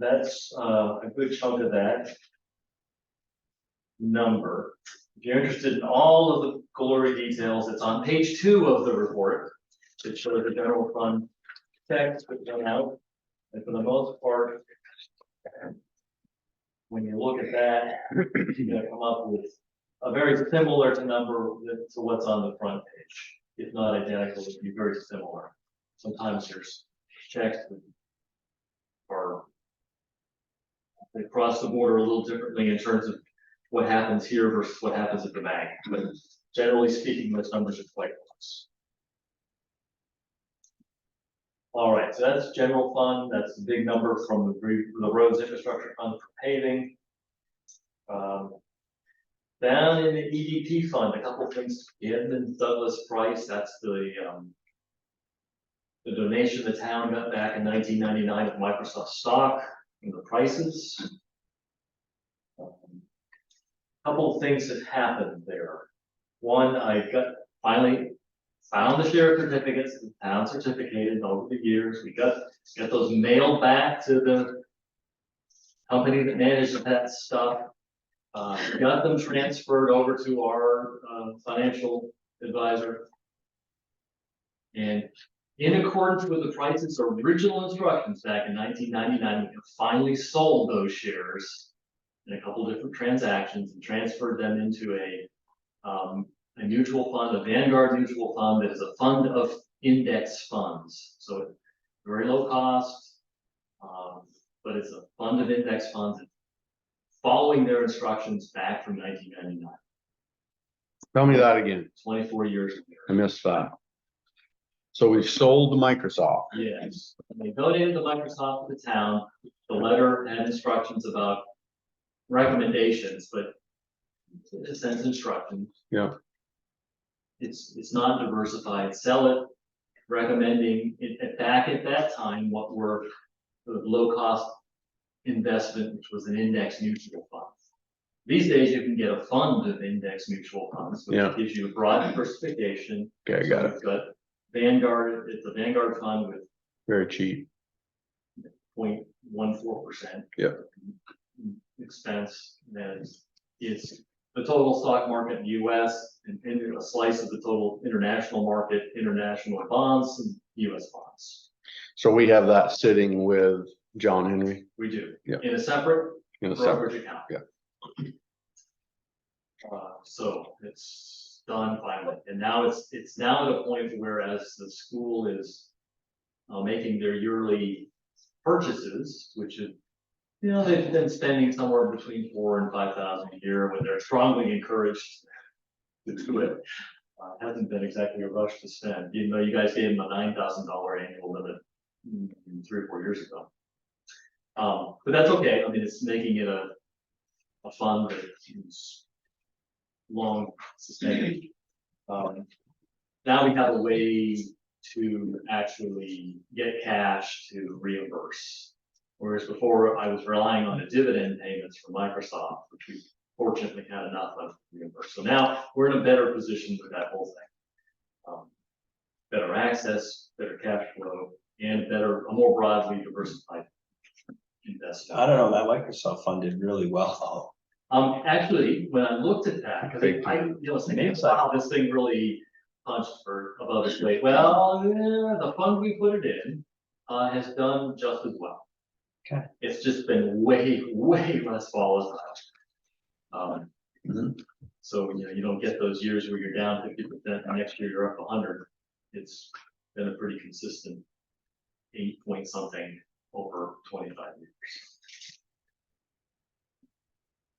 that's a good chunk of that number. If you're interested in all of the glory details, it's on page 2 of the report. It shows the general fund text that went out, and for the most part, when you look at that, you're gonna come up with a very similar number to what's on the front page. If not identical, it'd be very similar. Sometimes there's checks that are, they cross the border a little differently in terms of what happens here versus what happens at the bank. But generally speaking, those numbers are quite close. All right, so that's general fund. That's the big number from the roads infrastructure fund for paving. Down in the EDP fund, a couple things in the Douglas Price. That's the donation the town got back in 1999 of Microsoft stock. from the prices. Couple of things that happened there. One, I finally found the share certificates, the town certificated over the years. We got those mailed back to the company that manages that stuff. Got them transferred over to our financial advisor. And in accordance with the price's original instructions back in 1999, we have finally sold those shares in a couple different transactions and transferred them into a mutual fund, a Vanguard mutual fund that is a fund of index funds. So very low cost, but it's a fund of index funds following their instructions back from 1999, Tell me that again. 24 years ago. I missed that. So we sold to Microsoft. Yes, and they donated to Microsoft to the town. The letter had instructions about recommendations, but in a sense, instructions. Yeah. It's not diversified. Sell it, recommending it back at that time what were the low cost investment, which was an index mutual fund. These days, you can get a fund of index mutual funds, which Yeah. gives you a broad diversification. Okay, got it. You've got Vanguard, it's a Vanguard fund with Very cheap. 0.14%. Yeah. Expense, and it's the total stock market in the US and a slice of the total international market, international bonds and US bonds. So we have that sitting with John Henry We do. Yeah. In a separate in a separate. brokerage account. Yeah. So it's done finally, and now it's now at a point where as the school is making their yearly purchases, which is, you know, they've been spending somewhere between $4,000 and $5,000 a year when they're strongly encouraged to do it. Hasn't been exactly a rush to spend, even though you guys gave them a $9,000 annual limit 3 or 4 years ago. But that's okay. I mean, it's making it a fund that is long sustained. Now we have a way to actually get cash to reimburse. Whereas before I was relying on the dividend payments from Microsoft, which we fortunately had enough of to reimburse. So now we're in a better position with that whole thing. Better access, better cash flow, and a more broadly diversified investment. I don't know, that Microsoft fund did really well. Actually, when I looked at that, because I was thinking, wow, this thing really punched for above its weight. Well, yeah, the fund we put it in has done just as well. Okay. It's just been way less volatile. So you don't get those years where you're down 50% and next year you're up 100. It's been a pretty consistent 8 point something over 25 years.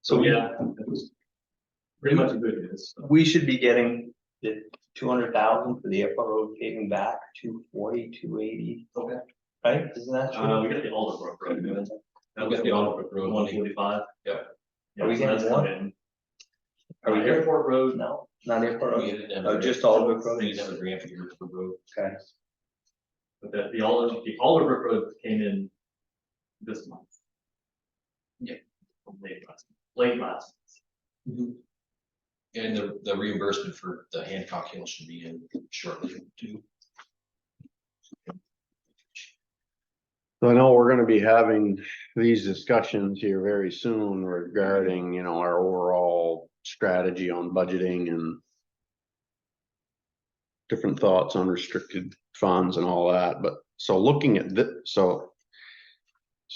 So yeah, it was pretty much a good news. We should be getting the 200,000 for the airport road paving back, 240, 280, Okay. right? Isn't that true? We got the Alderbrook Road. I'll get the Alderbrook Road money. 145. Yeah. Are we so getting that's more? coming. Are we there? Airport Road? No, not airport We road. didn't have Oh, a just grant. Alderbrook Road? We didn't have a grant for the road. Okay. But the Alderbrook Road came in this month. Yeah. Late last. And the reimbursement for the Hancock Hill should be in shortly too. So I know we're gonna be having these discussions here very soon regarding, you know, our overall strategy on budgeting and different thoughts on restricted funds and all that, but so looking at this, so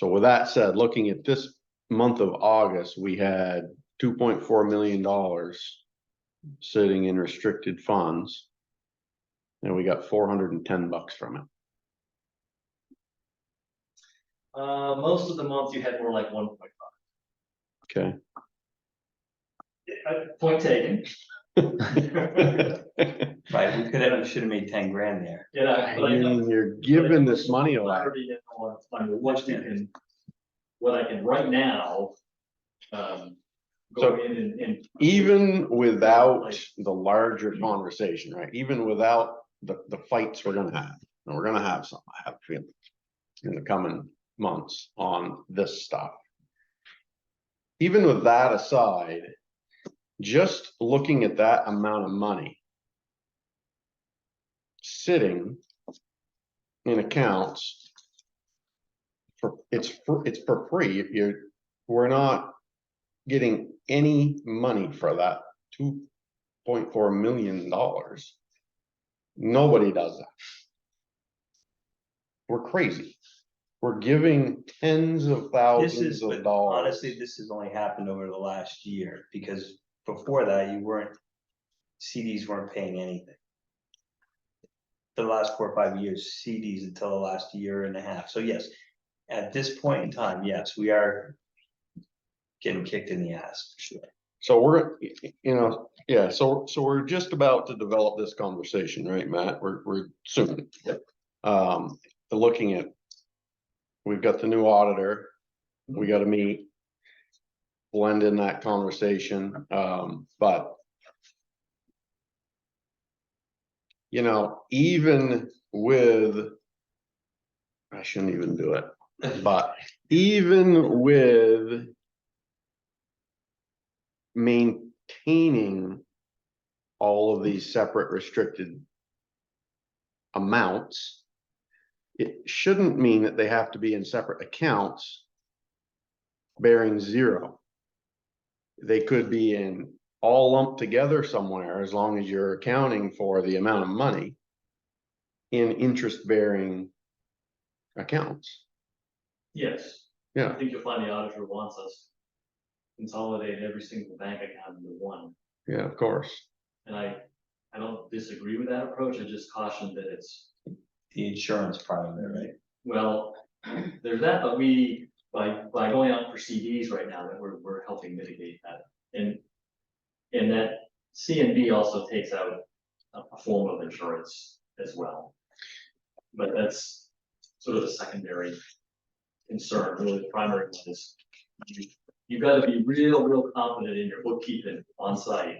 with that said, looking at this month of August, we had $2.4 million sitting in restricted funds. And we got $410 from it. Most of the months you had more like 1.5. Okay. Point taken. Right, we should have made 10 grand there. Yeah, I but I know. mean, you're giving this money away. What I can right now. Go in and. Even without the larger conversation, right? Even without the fights we're gonna have, and we're gonna have some, I have a feeling, in the coming months on this stuff. Even with that aside, just looking at that amount of money sitting in accounts it's for free. We're not getting any money for that $2.4 million. Nobody does that. We're crazy. We're giving tens of thousands of but dollars. honestly, this has only happened over the last year, because before that, CDs weren't paying anything. For the last 4 or 5 years, CDs until the last year and a half. So yes, at this point in time, yes, we are getting kicked in the ass, for sure. So we're, yeah, so we're just about to develop this conversation, right, Matt? We're soon. Yep. Looking at, we've got the new auditor, we gotta meet, blend in that conversation, but even with, I shouldn't even do it, but even with maintaining all of these separate restricted amounts, it shouldn't mean that they have to be in separate accounts bearing zero. They could be in all lumped together somewhere, as long as you're accounting for the amount of money in interest bearing accounts. Yes, I Yeah, think you'll find the auditor wants us to consolidate every single bank account into one. yeah, of course. And I don't disagree with that approach, I just caution that it's, The insurance part of it, right? well, there's that, but by going out for CDs right now, that we're helping mitigate that. And that CNB also takes out a form of insurance as well. But that's sort of a secondary concern. Really, the primary one is you've got to be real confident in your bookkeeping on site.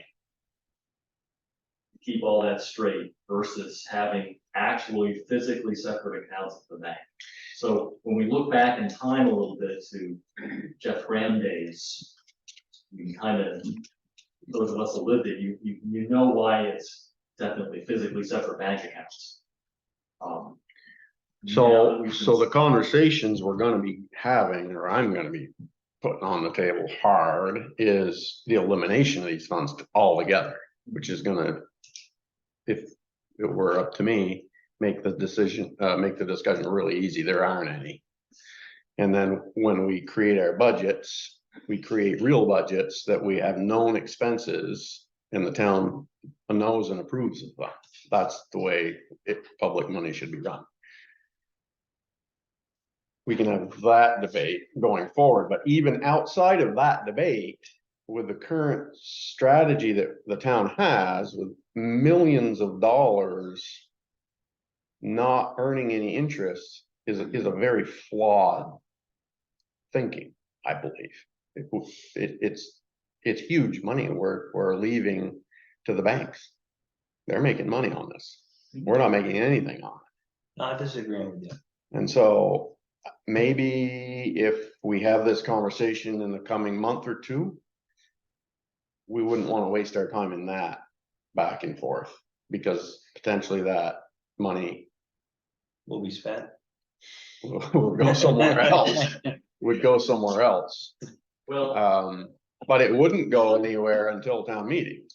Keep all that straight versus having actually physically separate accounts at the bank. So when we look back in time a little bit to Jeff Graham days, you kind of, those of us that lived it, you know why it's definitely physically separate bank accounts. Now that we've So the been- conversations we're gonna be having, or I'm gonna be putting on the table hard, is the elimination of these funds altogether, which is gonna, if it were up to me, make the discussion really easy. There aren't any. And then when we create our budgets, we create real budgets that we have known expenses and the town knows and approves of them. That's the way public money should be run. We can have that debate going forward, but even outside of that debate, with the current strategy that the town has, with millions of dollars not earning any interest, is a very flawed thinking, I believe. It's huge money we're leaving to the banks. They're making money on this. We're not making anything on it. Not disagreeing with you. And so maybe if we have this conversation in the coming month or two, we wouldn't want to waste our time in that back and forth, because potentially that money Will be spent. will go somewhere else, would go somewhere else. Well, But it wouldn't go anywhere until town meeting,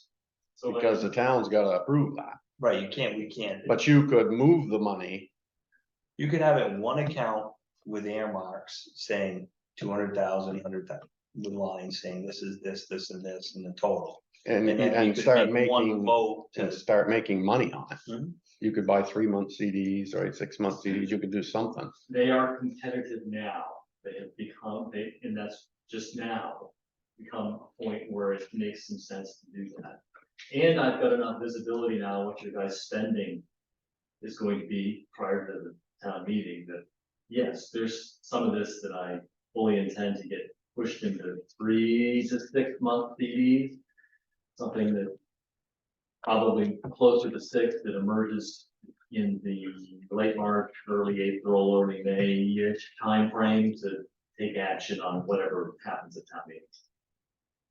so because the town's gotta approve that. Right, we can't. But you could move the money. You could have it in one account with earmarks saying 200,000, 100,000, with lines saying this is this, this and this, and the total. And And then you could start make one making, vote and to, start making money on it. Mhm. You could buy 3-month CDs, right, 6-month CDs, you could do something. they are competitive now. They have become, and that's just now, become a point where it makes some sense to do that. And I've got enough visibility now, what your guys' spending is going to be prior to the town meeting, that yes, there's some of this that I fully intend to get pushed into 3 to 6 month CDs. Something that probably closer to 6 that emerges in the late March, early April, early May-ish timeframe to take action on whatever happens at town meeting.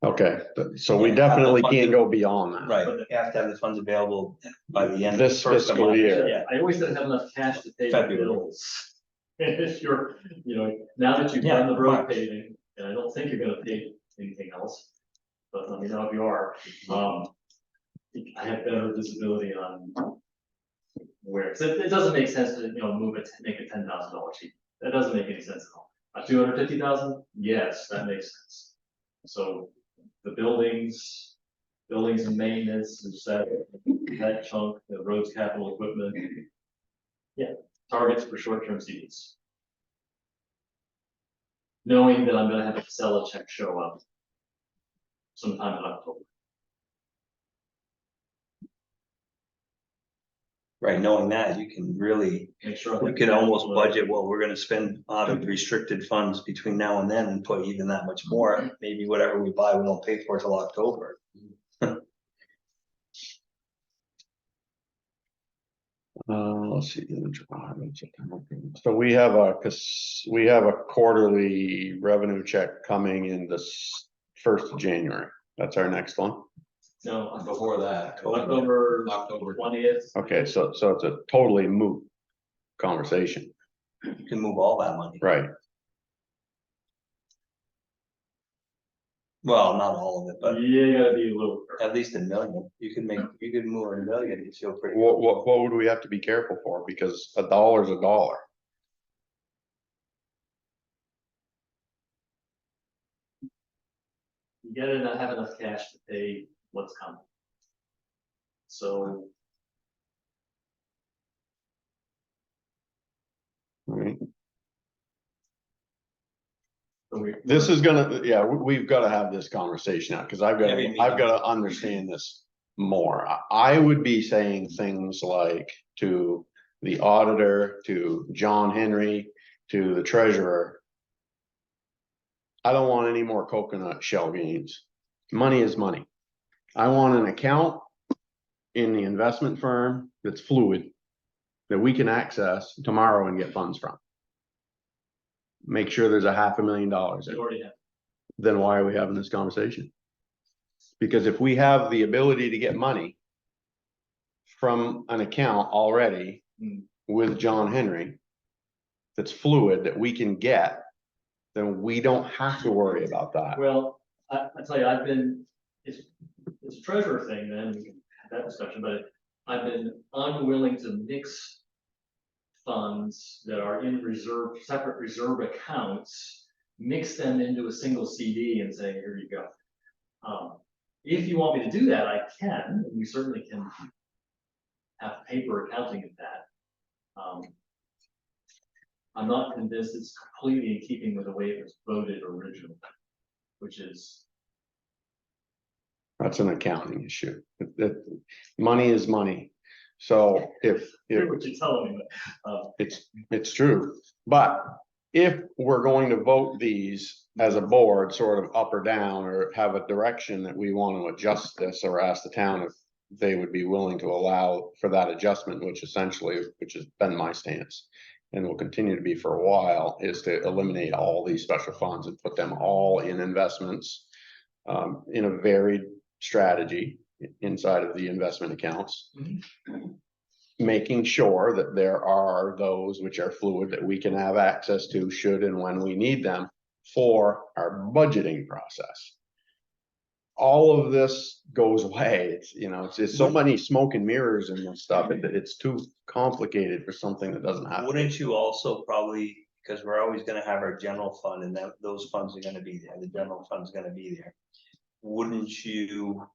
Okay, so we Yeah, definitely have the can't funding. go beyond that. Right, you have to have the funds available by the end. This first of fiscal March. year. Yeah, I always said have enough cash to pay the February. bills. If you're, now that you've Yeah, done the road March. paving, and I don't think you're gonna pay anything else, but let me know if you are. I have better visibility on where, 'cause it doesn't make sense to, move it, make it $10,000 cheap. That doesn't make any sense at all. 250,000, yes, that makes sense. So the buildings and maintenance, is that chunk, the roads, capital equipment. Yeah, targets for short-term CDs. Knowing that I'm gonna have to sell a check show up sometime in October. right, knowing that, you can really, Make sure. we could almost budget what we're gonna spend out of restricted funds between now and then and put even that much more. Maybe whatever we buy, we won't pay for till October. Let's see. So we have a quarterly revenue check coming in this 1st of January. That's our next one. No, Before that, October October 20th. Okay, so it's a totally moot conversation, You can move all that money. right? Well, not all of it, but Yeah, you gotta be a little. at least $1 million. You could move $1 million, you feel pretty. What would we have to be careful for? Because a dollar's a dollar. You gotta have enough cash to pay what's coming. So. Right? we- This is gonna, yeah, we've gotta have this conversation now, because I've Every meeting. gotta understand this more. I would be saying things like to the auditor, to John Henry, to the treasurer. I don't want any more coconut shell games. Money is money. I want an account in the investment firm that's fluid, that we can access tomorrow and get funds from. Make sure there's $500,000 in You it. already have. Then why are we having this conversation? Because if we have the ability to get money from an account already with John Henry that's fluid that we can get, then we don't have to worry about that. Well, I tell you, it's a treasurer thing, then we can have that discussion, but I've been unwilling to mix funds that are in separate reserve accounts, mix them into a single CD and say, here you go. If you want me to do that, I can, and we certainly can have paper accounting of that. I'm not convinced it's completely in keeping with the way it was voted originally, which is. That's an accounting issue. Money is money. So if Hear what you're telling me, but, it's true, but if we're going to vote these as a board, sort of up or down, or have a direction that we want to adjust this, or ask the town if they would be willing to allow for that adjustment, which has been my stance and will continue to be for a while, is to eliminate all these special funds and put them all in investments in a varied strategy inside of the investment accounts. Making sure that there are those which are fluid that we can have access to should and when we need them for our budgeting process. All of this goes away. It's so many smoke and mirrors in this stuff. It's too complicated for something that doesn't have. Wouldn't you also probably, because we're always gonna have our general fund and those funds are gonna be there, the general fund's gonna be there. Wouldn't you,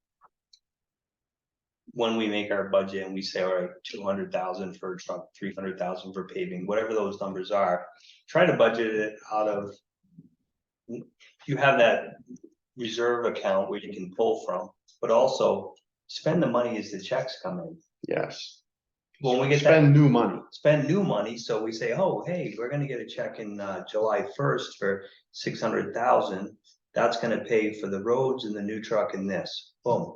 when we make our budget and we say, all right, 200,000 for a truck, 300,000 for paving, whatever those numbers are, try to budget it out of, you have that reserve account where you can pull from, but also spend the money as the checks come in. Yes. When we get Spend new money. spend new money, so we say, oh, hey, we're gonna get a check in July 1st for 600,000. That's gonna pay for the roads and the new truck and this, boom.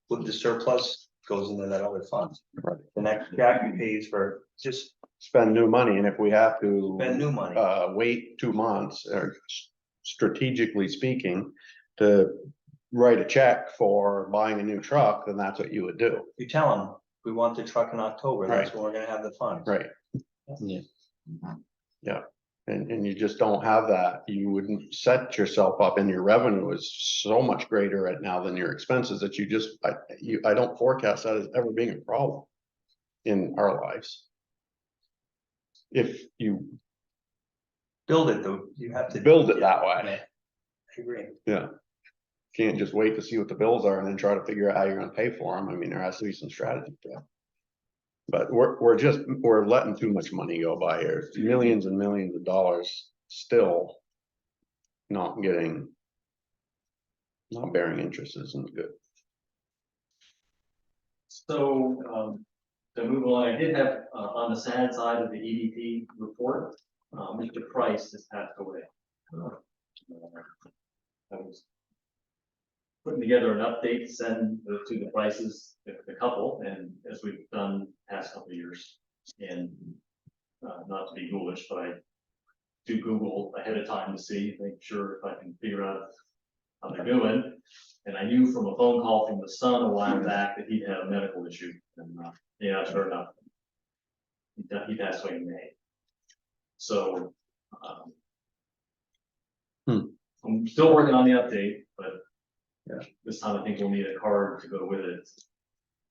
With the surplus goes into that other fund. Right. The next Jackie pays for just spend new money, and if we have to. spend new money. Wait 2 months, or strategically speaking, to write a check for buying a new truck, then that's what you would do. You tell them, we want the truck in October, that's Right. when we're gonna have the funds. Right. Yeah. Yeah, and you just don't have that, you wouldn't set yourself up, and your revenue is so much greater right now than your expenses that I don't forecast that as ever being a problem in our lives. If you Build it though, you have to. build it that way, I agree. yeah. Can't just wait to see what the bills are and then try to figure out how you're gonna pay for them, I mean, there has to be some strategy to that. But we're letting too much money go by here, millions and millions of dollars still not bearing interest isn't good. So, to move along, I did have, on the sad side of the EDP report, Mr. Price has passed away. I was putting together an update to send to the Prices, the couple, and as we've done past couple of years. And, not to be ghoulish, but I do Google ahead of time to see, make sure if I can figure out how they're doing. And I knew from a phone call from the son a while back that he'd had a medical issue, and, sure enough, he passed away in May. So, I'm still working on the update, but Yeah. this time I think we'll need a card to go with it.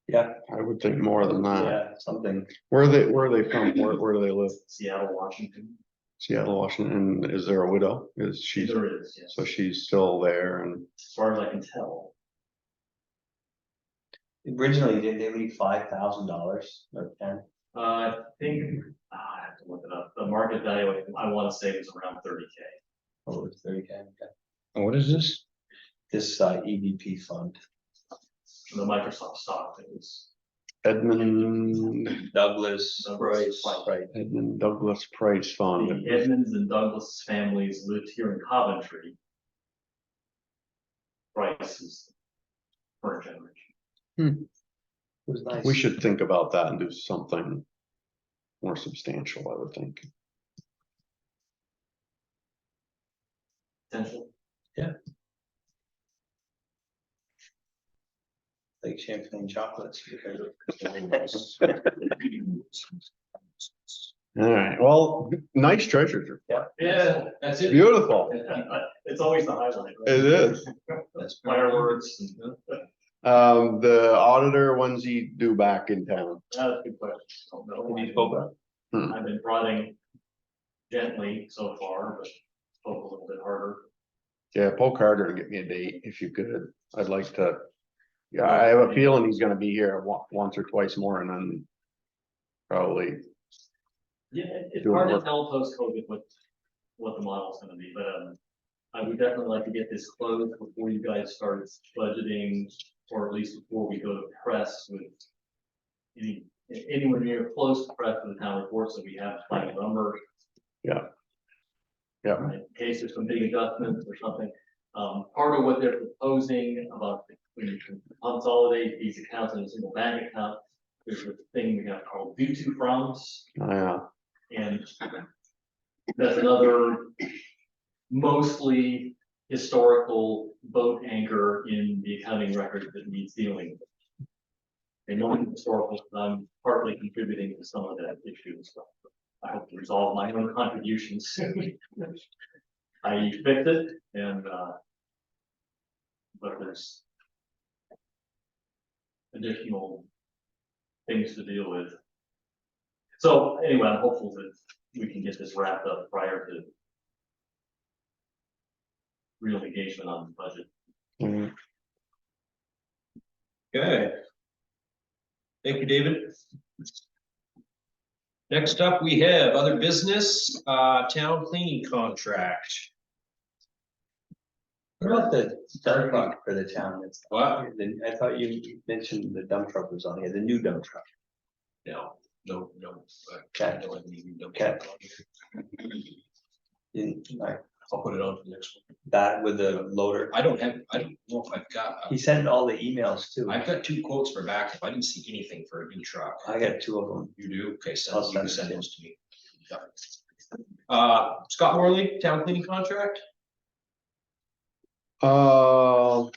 Yeah, I would think more than that. yeah, something. Where are they from? Where do they live? Seattle, Washington. Seattle, Washington. And is there a widow? Is she, There is, yes. so she's still there and, As far as I can tell. Originally, did they leave $5,000 or 10? I think, I have to look it up. The market value, I want to say was around 30K. Oh, it's 30K, okay. What is this? This EDP fund. From the Microsoft stock, it was. Edmund Douglas Douglas Price, Price. right. Edmund Douglas Price Fund. The Edmonds and Douglas families lived here in Coventry. Price is current generation. It was nice. We should think about that and do something more substantial, I would think. Potential. Like champagne chocolates. All right, well, nice treasure. Yeah, That's it. Beautiful. it's always the highlight. Right? It is. That's Fireworks. And, The auditor, when's he due back in town? that's a good question. Don't know. Can you spoke about? I've been prodding gently so far, but spoke a little bit harder. Yeah, poke harder and get me a date if you could. I'd like to. Yeah, I have a feeling he's gonna be here once or twice more and then probably. Yeah, it's Doing hard to work. tell post-COVID what the model's gonna be, but, I would definitely like to get this closed before you guys start budgeting, or at least before we go to press with anywhere near close to press with the town report, so we have final numbers. Yeah. Right, in case there's some big adjustments or something. Part of what they're proposing about when you can consolidate these accounts in a single bank account, there's a thing we have called due to froms. Yeah, And that's another mostly historical boat anchor in the accounting record that needs dealing with. And knowing historical, I'm partly contributing to some of that issue as well. I hope to resolve my own contributions soon. I fixed it and, but there's additional things to deal with. So anyway, I'm hopeful that we can get this wrapped up prior to real engagement on the budget. mm, Okay. Thank you, David. Next up, we have other business, town cleaning contract. What about the dump truck for the town? What? I thought you mentioned the dump truck was on here, the new dump truck. No. Okay. Okay. I'll put it on for the next one. That with the loader. I don't know if I've got, He sent all the emails too. I've got 2 quotes for backup. I didn't see anything for a new truck. I got 2 of them. You do? Okay, I'll you can send send it. those to me. Scott Morley, town cleaning contract? Are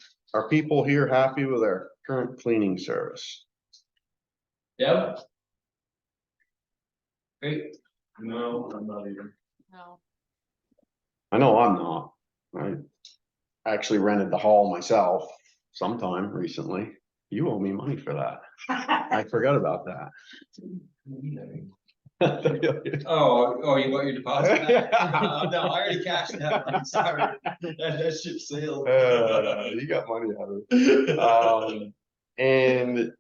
people here happy with our current cleaning service? Deb? Great. No, I'm not even. No, I know I'm not. I actually rented the hall myself sometime recently. You owe me money for that. I forgot about that. Oh, you got your deposit back? No, I already cashed that one, sorry. That ship sailed. You got money out of it. And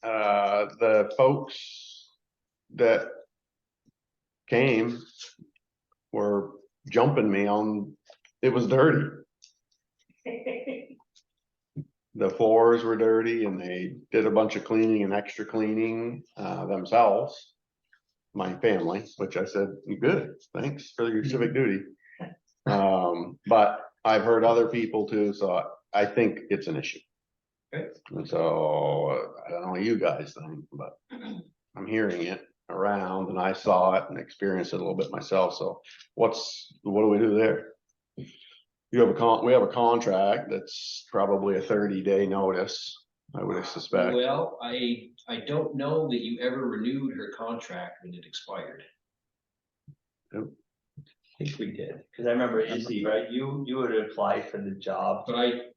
the folks that came were jumping me on, it was dirty. The floors were dirty and they did a bunch of cleaning and extra cleaning themselves. My family, which I said, good, thanks for your civic duty. But I've heard other people too, so I think it's an issue. Okay. And so I don't know what you guys think, but I'm hearing it around and I saw it and experienced it a little bit myself. So what do we do there? We have a contract that's probably a 30-day notice, I would suspect. Well, I don't know that you ever renewed her contract when it expired. I think we did, because I remember Izzy, right? You had applied for the job. But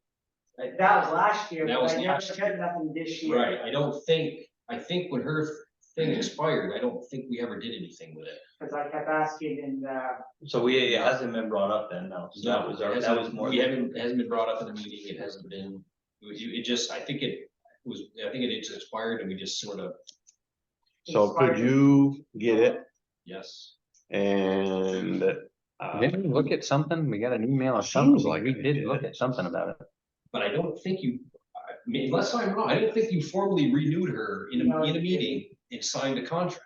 That was last year, That but was I never last said nothing this year. right, I think when her thing expired, I don't think we ever did anything with it. Cause I kept asking and, So it hasn't been brought up then, no. So that was It that was more. it hasn't been brought up in the meeting, it hasn't been, it just, I think it just expired and we just sort of, So could you get it yes. and Didn't we look at something? We got an email or Seems something. like We we did did. look at something about it. But I don't think unless I'm wrong, I don't think you formally renewed her in No, a you meeting and signed a contract.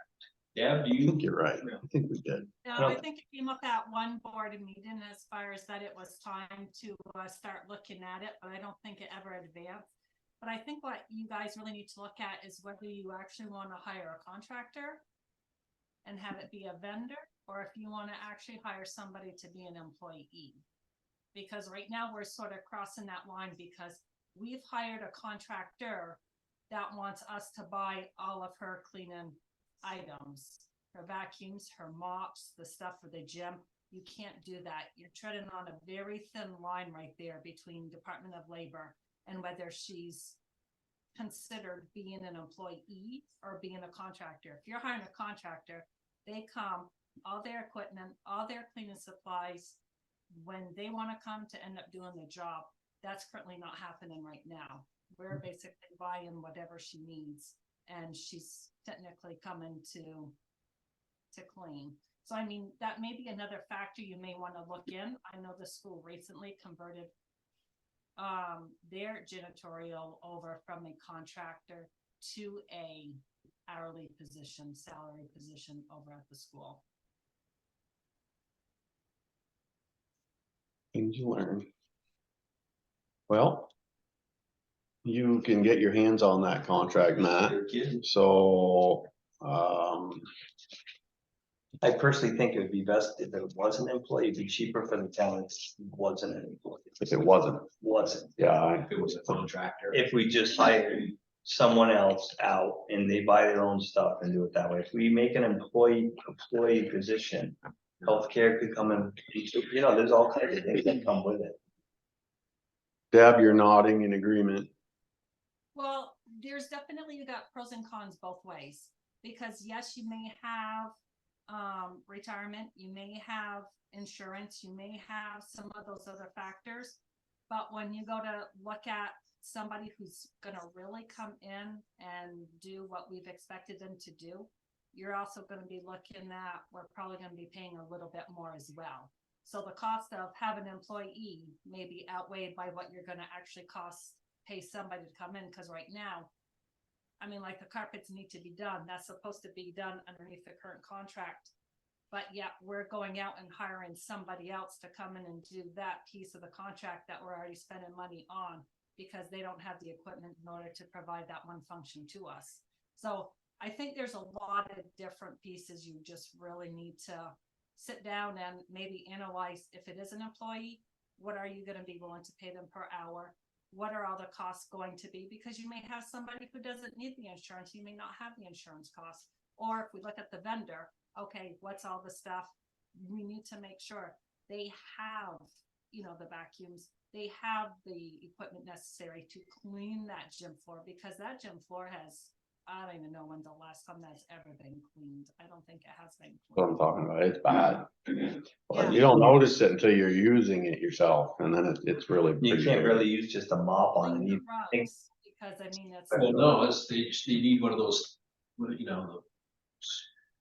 Deb, do I you? think you're right. I think we did. no, I think it came up at one board meeting as far as that it was time to start looking at it, but I don't think it ever advanced. But I think what you guys really need to look at is whether you actually want to hire a contractor and have it be a vendor, or if you want to actually hire somebody to be an employee. Because right now we're sort of crossing that line because we've hired a contractor that wants us to buy all of her cleaning items, her vacuums, her mops, the stuff for the gym. You can't do that. You're treading on a very thin line right there between Department of Labor and whether she's considered being an employee or being a contractor. If you're hiring a contractor, they come, all their equipment, all their cleaning supplies, when they want to come to end up doing the job. That's currently not happening right now. We're basically buying whatever she needs and she's technically coming to clean. So I mean, that may be another factor you may want to look in. I know the school recently converted their janitorial over from a contractor to a hourly position, salary position over at the school. Things you learn. Well, you can get your hands on that contract, Matt. You're kidding. So, I personally think it would be best if it was an employee, it'd be cheaper for the town if it wasn't an employee. if it wasn't, Wasn't. yeah, If it was a contractor. If we just hired someone else out and they buy their own stuff and do it that way. If we make an employee position, healthcare could come in, you know, there's all kinds of things that come with it. Deb, you're nodding in agreement. Well, there's definitely, you got pros and cons both ways, because yes, you may have retirement, you may have insurance, you may have some of those other factors. But when you go to look at somebody who's gonna really come in and do what we've expected them to do, you're also gonna be looking at, we're probably gonna be paying a little bit more as well. So the cost of having an employee may be outweighed by what you're gonna actually pay somebody to come in, because right now, I mean, like the carpets need to be done. That's supposed to be done underneath the current contract But yet we're going out and hiring somebody else to come in and do that piece of the contract that we're already spending money on because they don't have the equipment in order to provide that one function to us. So I think there's a lot of different pieces you just really need to sit down and maybe analyze. If it is an employee, what are you gonna be willing to pay them per hour? What are all the costs going to be? Because you may have somebody who doesn't need the insurance, you may not have the insurance costs. Or if we look at the vendor, okay, what's all the stuff? We need to make sure they have, you know, the vacuums, they have the equipment necessary to clean that gym floor, because that gym floor has, I don't even know when the last time that's ever been cleaned. I don't think it has been What I'm cleaned. talking about, it's bad. Well, Yeah. you don't notice it until you're using it yourself, and then it's really. You pretty can't bad. really use just a mop on it. Clean the You think- rugs, because I mean, it's. Well, no, it's, they need one of those, you know, the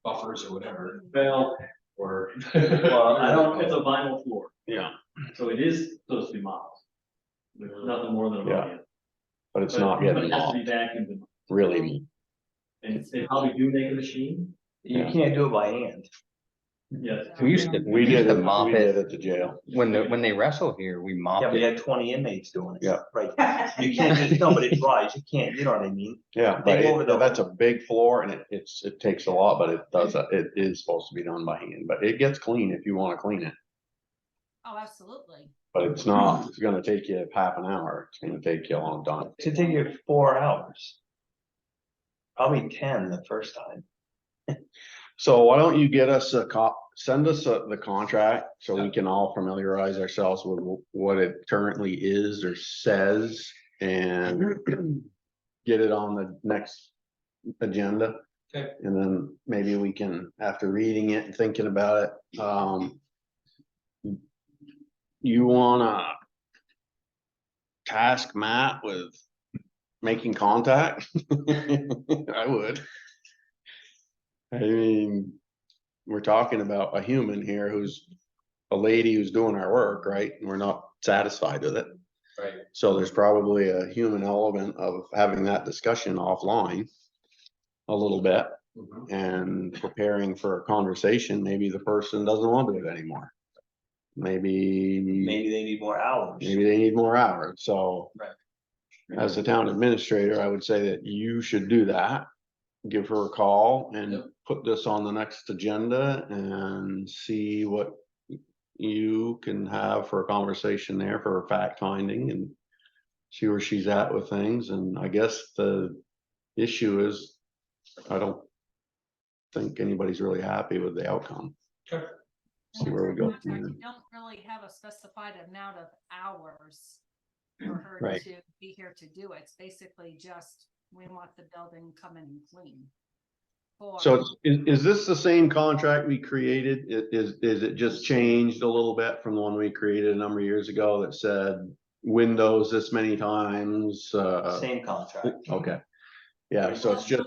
buffers or whatever. Well, Or. Well, I don't It's a vinyl floor, Yeah, so it is supposed to be mopped. There's nothing more than a Yeah. mop. but it's not But getting it has to be mopped, vacuumed, really. and they probably do make a machine, You Yeah. can't do it by hand. yes. We used to, We did to it, mop we did it at the jail. when they wrestle here, we Yeah, mopped but you it. had 20 inmates doing it. Yeah. Right. You can't just, no, but it dries. You can't, you know what I mean? Yeah, They but go over the- that's a big floor and it takes a lot, but it is supposed to be done by hand, but it gets clean if you wanna clean it. Oh, absolutely. But it's not, it's gonna take you half an hour, it's gonna take you a long time. To take you 4 hours. Probably 10 the first time. So why don't you get us send us the contract so we can all familiarize ourselves with what it currently is or says and get it on the next agenda. Okay. And then maybe we can, after reading it and thinking about it, you wanna task Matt with making contact? I would. I mean, we're talking about a human here who's a lady who's doing our work, right? And we're not satisfied with it. Right. So there's probably a human element of having that discussion offline a little bit Mhm. and preparing for a conversation. Maybe the person doesn't want to do it anymore. Maybe Maybe they need more hours. they need more hours. So Right. as the town administrator, I would say that you should do that. Give her a call and Yep. put this on the next agenda and see what you can have for a conversation there for fact finding and see where she's at with things. And I guess the issue is, I don't think anybody's really happy with the outcome. Okay. See where we go from Contract, there. you don't really have a specified amount of hours for her Right. to be here to do it. It's basically just, we want the building come in and clean. So is this the same contract we created? Is it just changed a little bit from the one we created a number of years ago that said windows this many times? Same contract. Okay. Yeah, so it's just,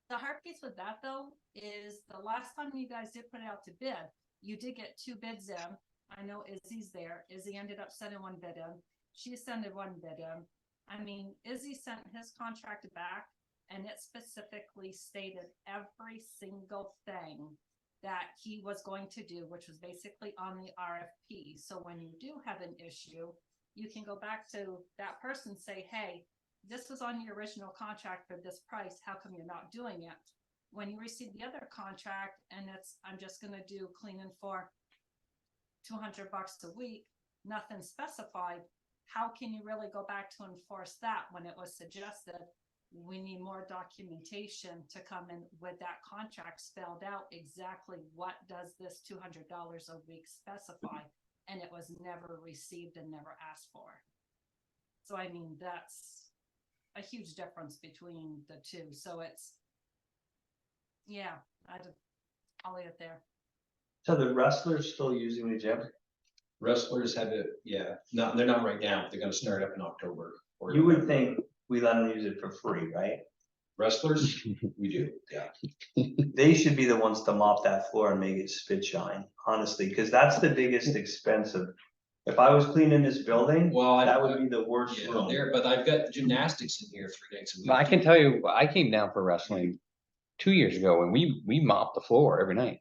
The hard piece with that though, is the last time you guys did put it out to bid, you did get 2 bids in. I know Izzy's there. Izzy ended up sending 1 bid in. She sent 1 bid in. I mean, Izzy sent his contract back and it specifically stated every single thing that he was going to do, which was basically on the RFP. So when you do have an issue, you can go back to that person, say, hey, this was on your original contract for this price, how come you're not doing it? When you receive the other contract and it's, I'm just gonna do cleaning for $200 a week, nothing specified, how can you really go back to enforce that when it was suggested? We need more documentation to come in with that contract spelled out exactly what does this $200 a week specify, and it was never received and never asked for. So I mean, that's a huge difference between the two. So it's, yeah, I'll leave it there. So the wrestlers still using the gym? Wrestlers have it, yeah, no, they're not right now. They're gonna start up in October. or You would November. think we let them use it for free, right? Wrestlers, we do, yeah. They should be the ones to mop that floor and make it spit shine, honestly, because that's the biggest expensive. If I was cleaning this building, Well, that would be the worst Yeah, room. there, but I've got gymnastics in here 3 nights a week. But I can tell you, I came down for wrestling 2 years ago and we mopped the floor every night.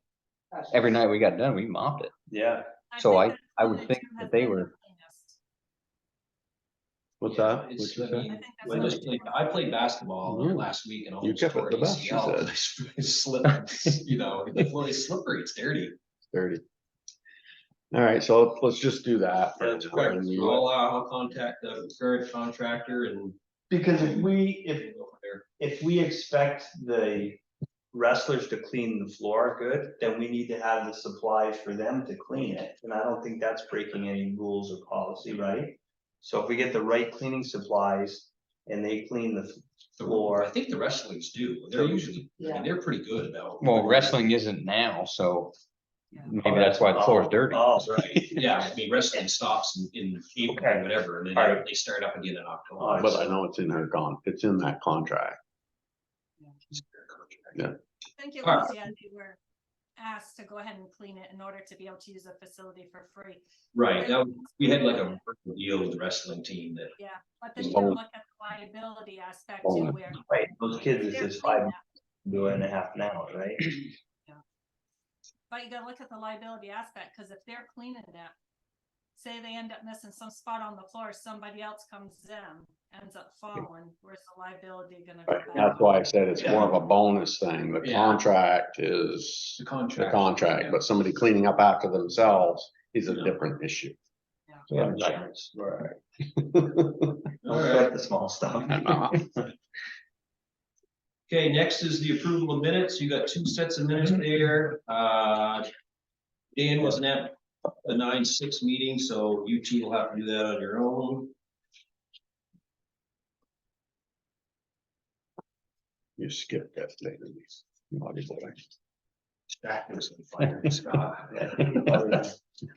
every night we got done, we mopped it. Yeah, So think I that's I one would that think Jim that has they been the were, cleanest. What's Yeah, that? it's- What'd you I say? mean, I think that's I one just that played, Jim I played basketball Yeah. last week and You almost kept it tore the best, you ACL. said. I slipped, you know, the floor is slippery, it's dirty. 30. All right, so let's just do that. for That's now, correct. and So you- I'll contact the current contractor and. because if go from there. if we expect the wrestlers to clean the floor good, then we need to have the supplies for them to clean it, and I don't think that's breaking any rules or policy, right? So if we get the right cleaning supplies and they clean the I floor, think the wrestlers do, they're usually, I Yeah. mean, they're pretty good about. well, wrestling isn't now, so Yeah. maybe that's why the floor is dirty. Oh, Right, yeah, I mean, wrestling stops in April Okay. or whatever, and then Alright. they start up again in October. Alright. But I know it's in it's in that contract. Yeah. I think it Alright. was, yeah, they were asked to go ahead and clean it in order to be able to use the facility for free. Right, that, we had like a deal with the wrestling team that, Yeah, but then you Oh. gotta look at the liability aspect Oh. too, where. right, those kids if is they're just cleaning 5 that, do it in a half an hour, right? But you gotta look at the liability aspect, cause if they're cleaning that, say they end up missing some spot on the floor, somebody else comes in, ends up falling, where's the liability gonna go Right, back? that's why I said it's more of a bonus thing. The Yeah. contract is the the contract. contract, but somebody cleaning up after themselves is a Yeah. different issue. Yeah, insurance, right. All Don't right. sweat the small stuff. Okay, next is the approval of minutes. You got 2 sets of minutes there. Dan wasn't at the 9/6 meeting, so you two will have to do that on your own. You skipped that thing. Naughty boy. Jack was on fire, Scott.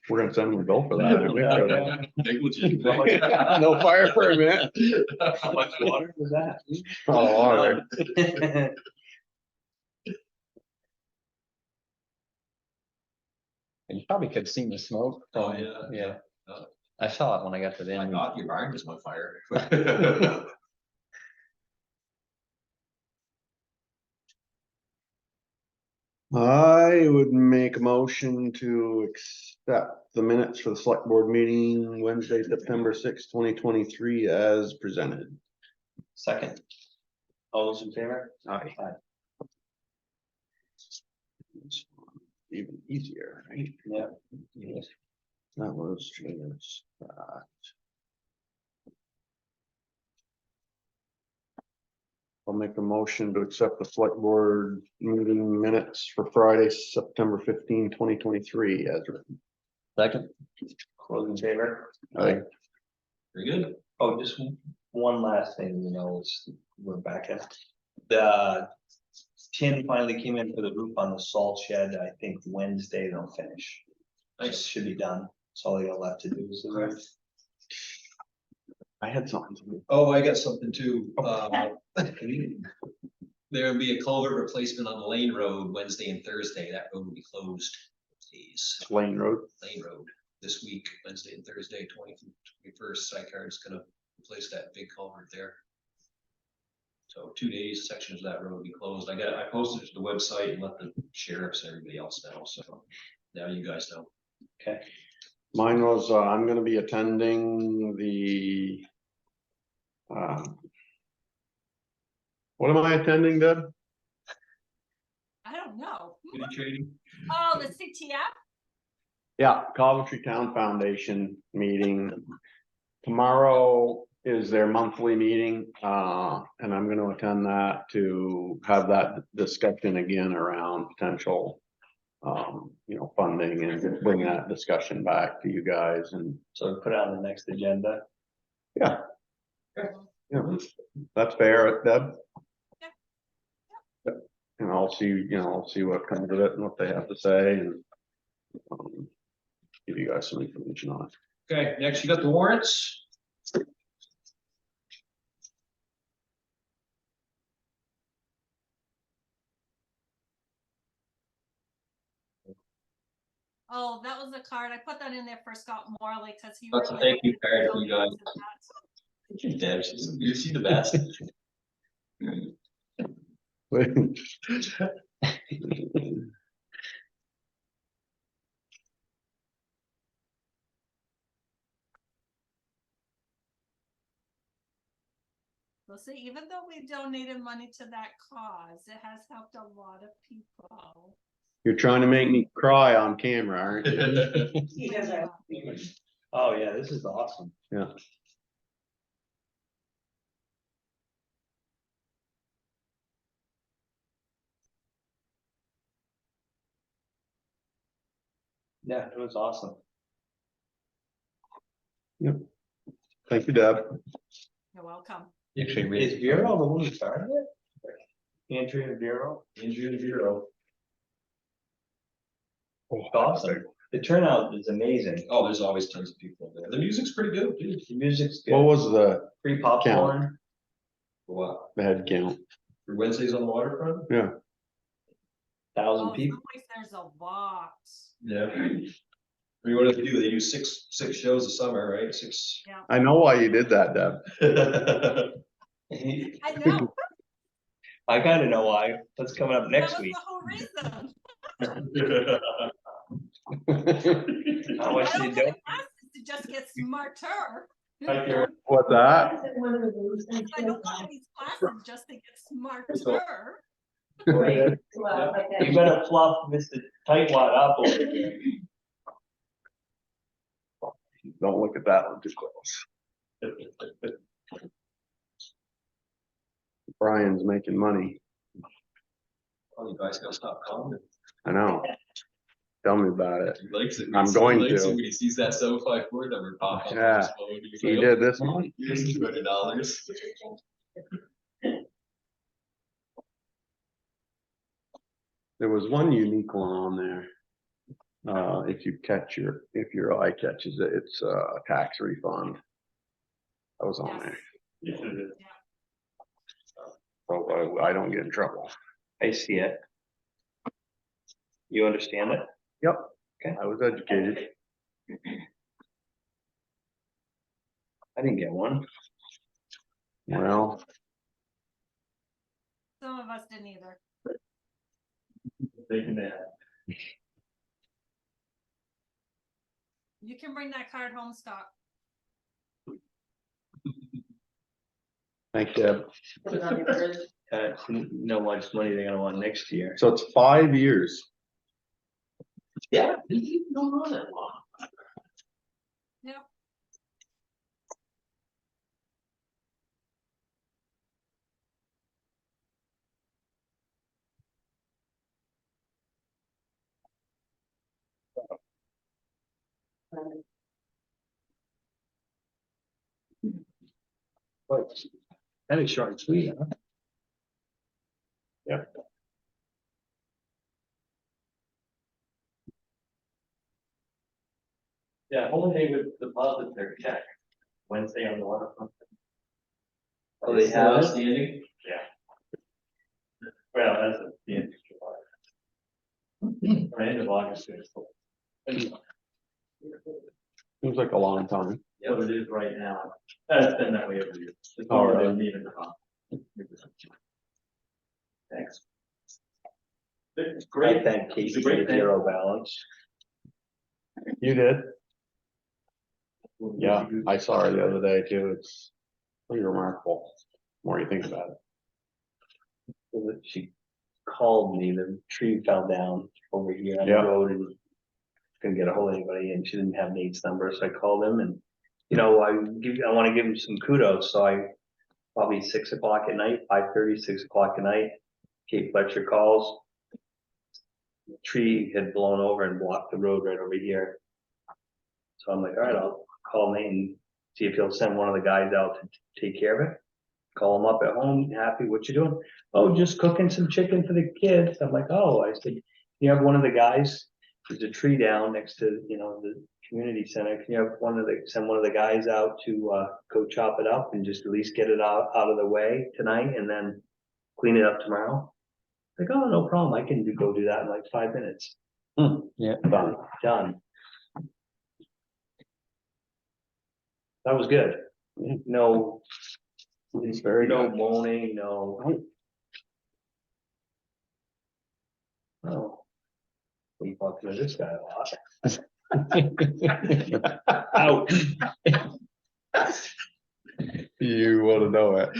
We're gonna send him a bill for that. aren't we? Negligent. No fire permit. How much water was that? Oh, all right. And you probably could see the smoke. Oh, from- yeah. Yeah, Uh, I saw it when I got to the I end. thought your barn was on fire. I would make a motion to accept the minutes for the select board meeting Wednesday, September 6th, 2023 as presented. Second. All those in favor? Aye. Even easier, right? Yeah. Yes. That was just, I'll make a motion to accept the select board meeting minutes for Friday, September 15, 2023 as written. Second, All those in favor? Aye. Very good. Oh, just one last thing, is we're back at. The tin finally came in for the roof on the salt shed. I think Wednesday they'll finish. Nice, should be done. That's all they got left to do is the roof. I had something. Oh, I got something too. There'll be a culvert replacement on the Lane Road Wednesday and Thursday. That road will be closed. These Lane Road. Lane Road this week, Wednesday and Thursday, 21st. Sycar is gonna replace that big culvert there. So 2 days, sections of that road will be closed. I posted it to the website and let the sheriffs and everybody else know. So now you guys know. Okay. Mine was, I'm gonna be attending the. What am I attending, Deb? I don't know. Kitty trading. Oh, the CTF? Yeah, Coventry Town Foundation meeting. Tomorrow is their monthly meeting, and I'm gonna attend that to have that discussion again around potential. Funding and bring that discussion back to you guys and. So put it on the next agenda. Yeah. Yeah, that's fair, Deb. And I'll see, I'll see what comes of it and what they have to say and. Give you guys some information on it. Okay, next you got the warrants. Oh, that was a card. I put that in there for Scott Morley, cause he. That's a really thank you card for you guys. donated that. Deb, you see the best. Well, see, even though we donated money to that cause, it has helped a lot of people. You're trying to make me cry on camera, aren't you? He doesn't. Oh, yeah, this is awesome. Yeah. Yeah, it was awesome. Thank you, Deb. You're welcome. Is Bureau the one who started it? Andrea Bureau? Andrew Bureau. Awesome. The turnout is amazing. Oh, there's always tons of people there. The music's pretty good, too. The music's What good. was the Free popcorn. For what? head count? For Wednesdays on the waterfront? Yeah, 1,000 Oh, people. someplace there's a lot. Yeah. I mean, what do they do? They do six shows a summer, right? Six. I know why you did that, Deb. I know. I kinda know why. What's coming up That next was week? the whole reason. How I much don't did get you do? classes to just get smarter. Hi, Karen. What's that? I don't go to these classes just to get smarter. You better fluff Mr. Tightwad up over here. Don't look at that one too close. Brian's making money. Oh, you guys gotta stop calling. I know. Tell me about it. He likes it. I'm going He likes to. it when he sees that 754 number pop up. on Yeah. his phone. He's He like, did this one. Here's $200. There was one unique one on there. If your eye catches it, it's a tax refund. That was on there. Yes, it is. So I don't get in trouble. I see it. You understand it? Yep. Okay. I was educated. I didn't get one. Well, Some of us didn't either. Taking that. You can bring that card home, Scott. thank you. Know how much money they're gonna want next year. So it's 5 years. Yeah, it's going on that long. Yep. That is short and sweet, huh? Yeah, only they would deposit their check Wednesday on the waterfront. Oh, they Still have it? outstanding? Well, that's at the end of July. Or end of August. Seems like a long time. What it is right now. It's been that way every year. It's All more right. than even. Thanks. It's I great. thank It's Casey a for great the thing. zero balance. You did? Yeah, I saw her the other day too. It's pretty remarkable. The more you think about it. She called me, the tree fell down over here on the Yeah. road and couldn't get a hold of anybody and she didn't have Nate's number, so I called him and, I wanna give him some kudos, so I probably 6 o'clock at night, 5:30, 6 o'clock at night, Kate Fletcher calls. The tree had blown over and blocked the road right over here. So I'm like, all right, I'll call Nate and see if he'll send one of the guys out to take care of it. Call him up at home, happy, what you doing? Oh, just cooking some chicken for the kids. I'm like, oh, I said, you have one of the guys, there's a tree down next to, the community center. Can you have send one of the guys out to, go chop it up and just at least get it out of the way tonight and then clean it up tomorrow? Like, oh, no problem. I can go do that in like 5 minutes. Yeah. Done. That was good. No, It's very no good. moaning, no. Oh. We talked to this guy a lot. Ouch. You wanna know it.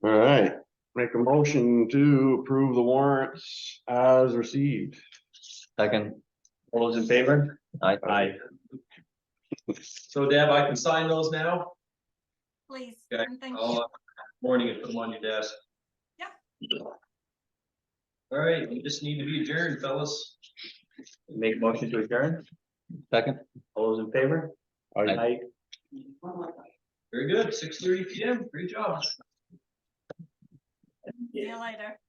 All right, make a motion to approve the warrants as received. Second, All those in favor? I, So Deb, I can sign those now? Please, Okay. and thank I'll, you. morning and put them on your desk. Yeah. All right, you just need to be adjourned, fellas. Make a motion to adjourn? second. All those in favor? Aye. Very good, 6:30 PM, great job. See you later.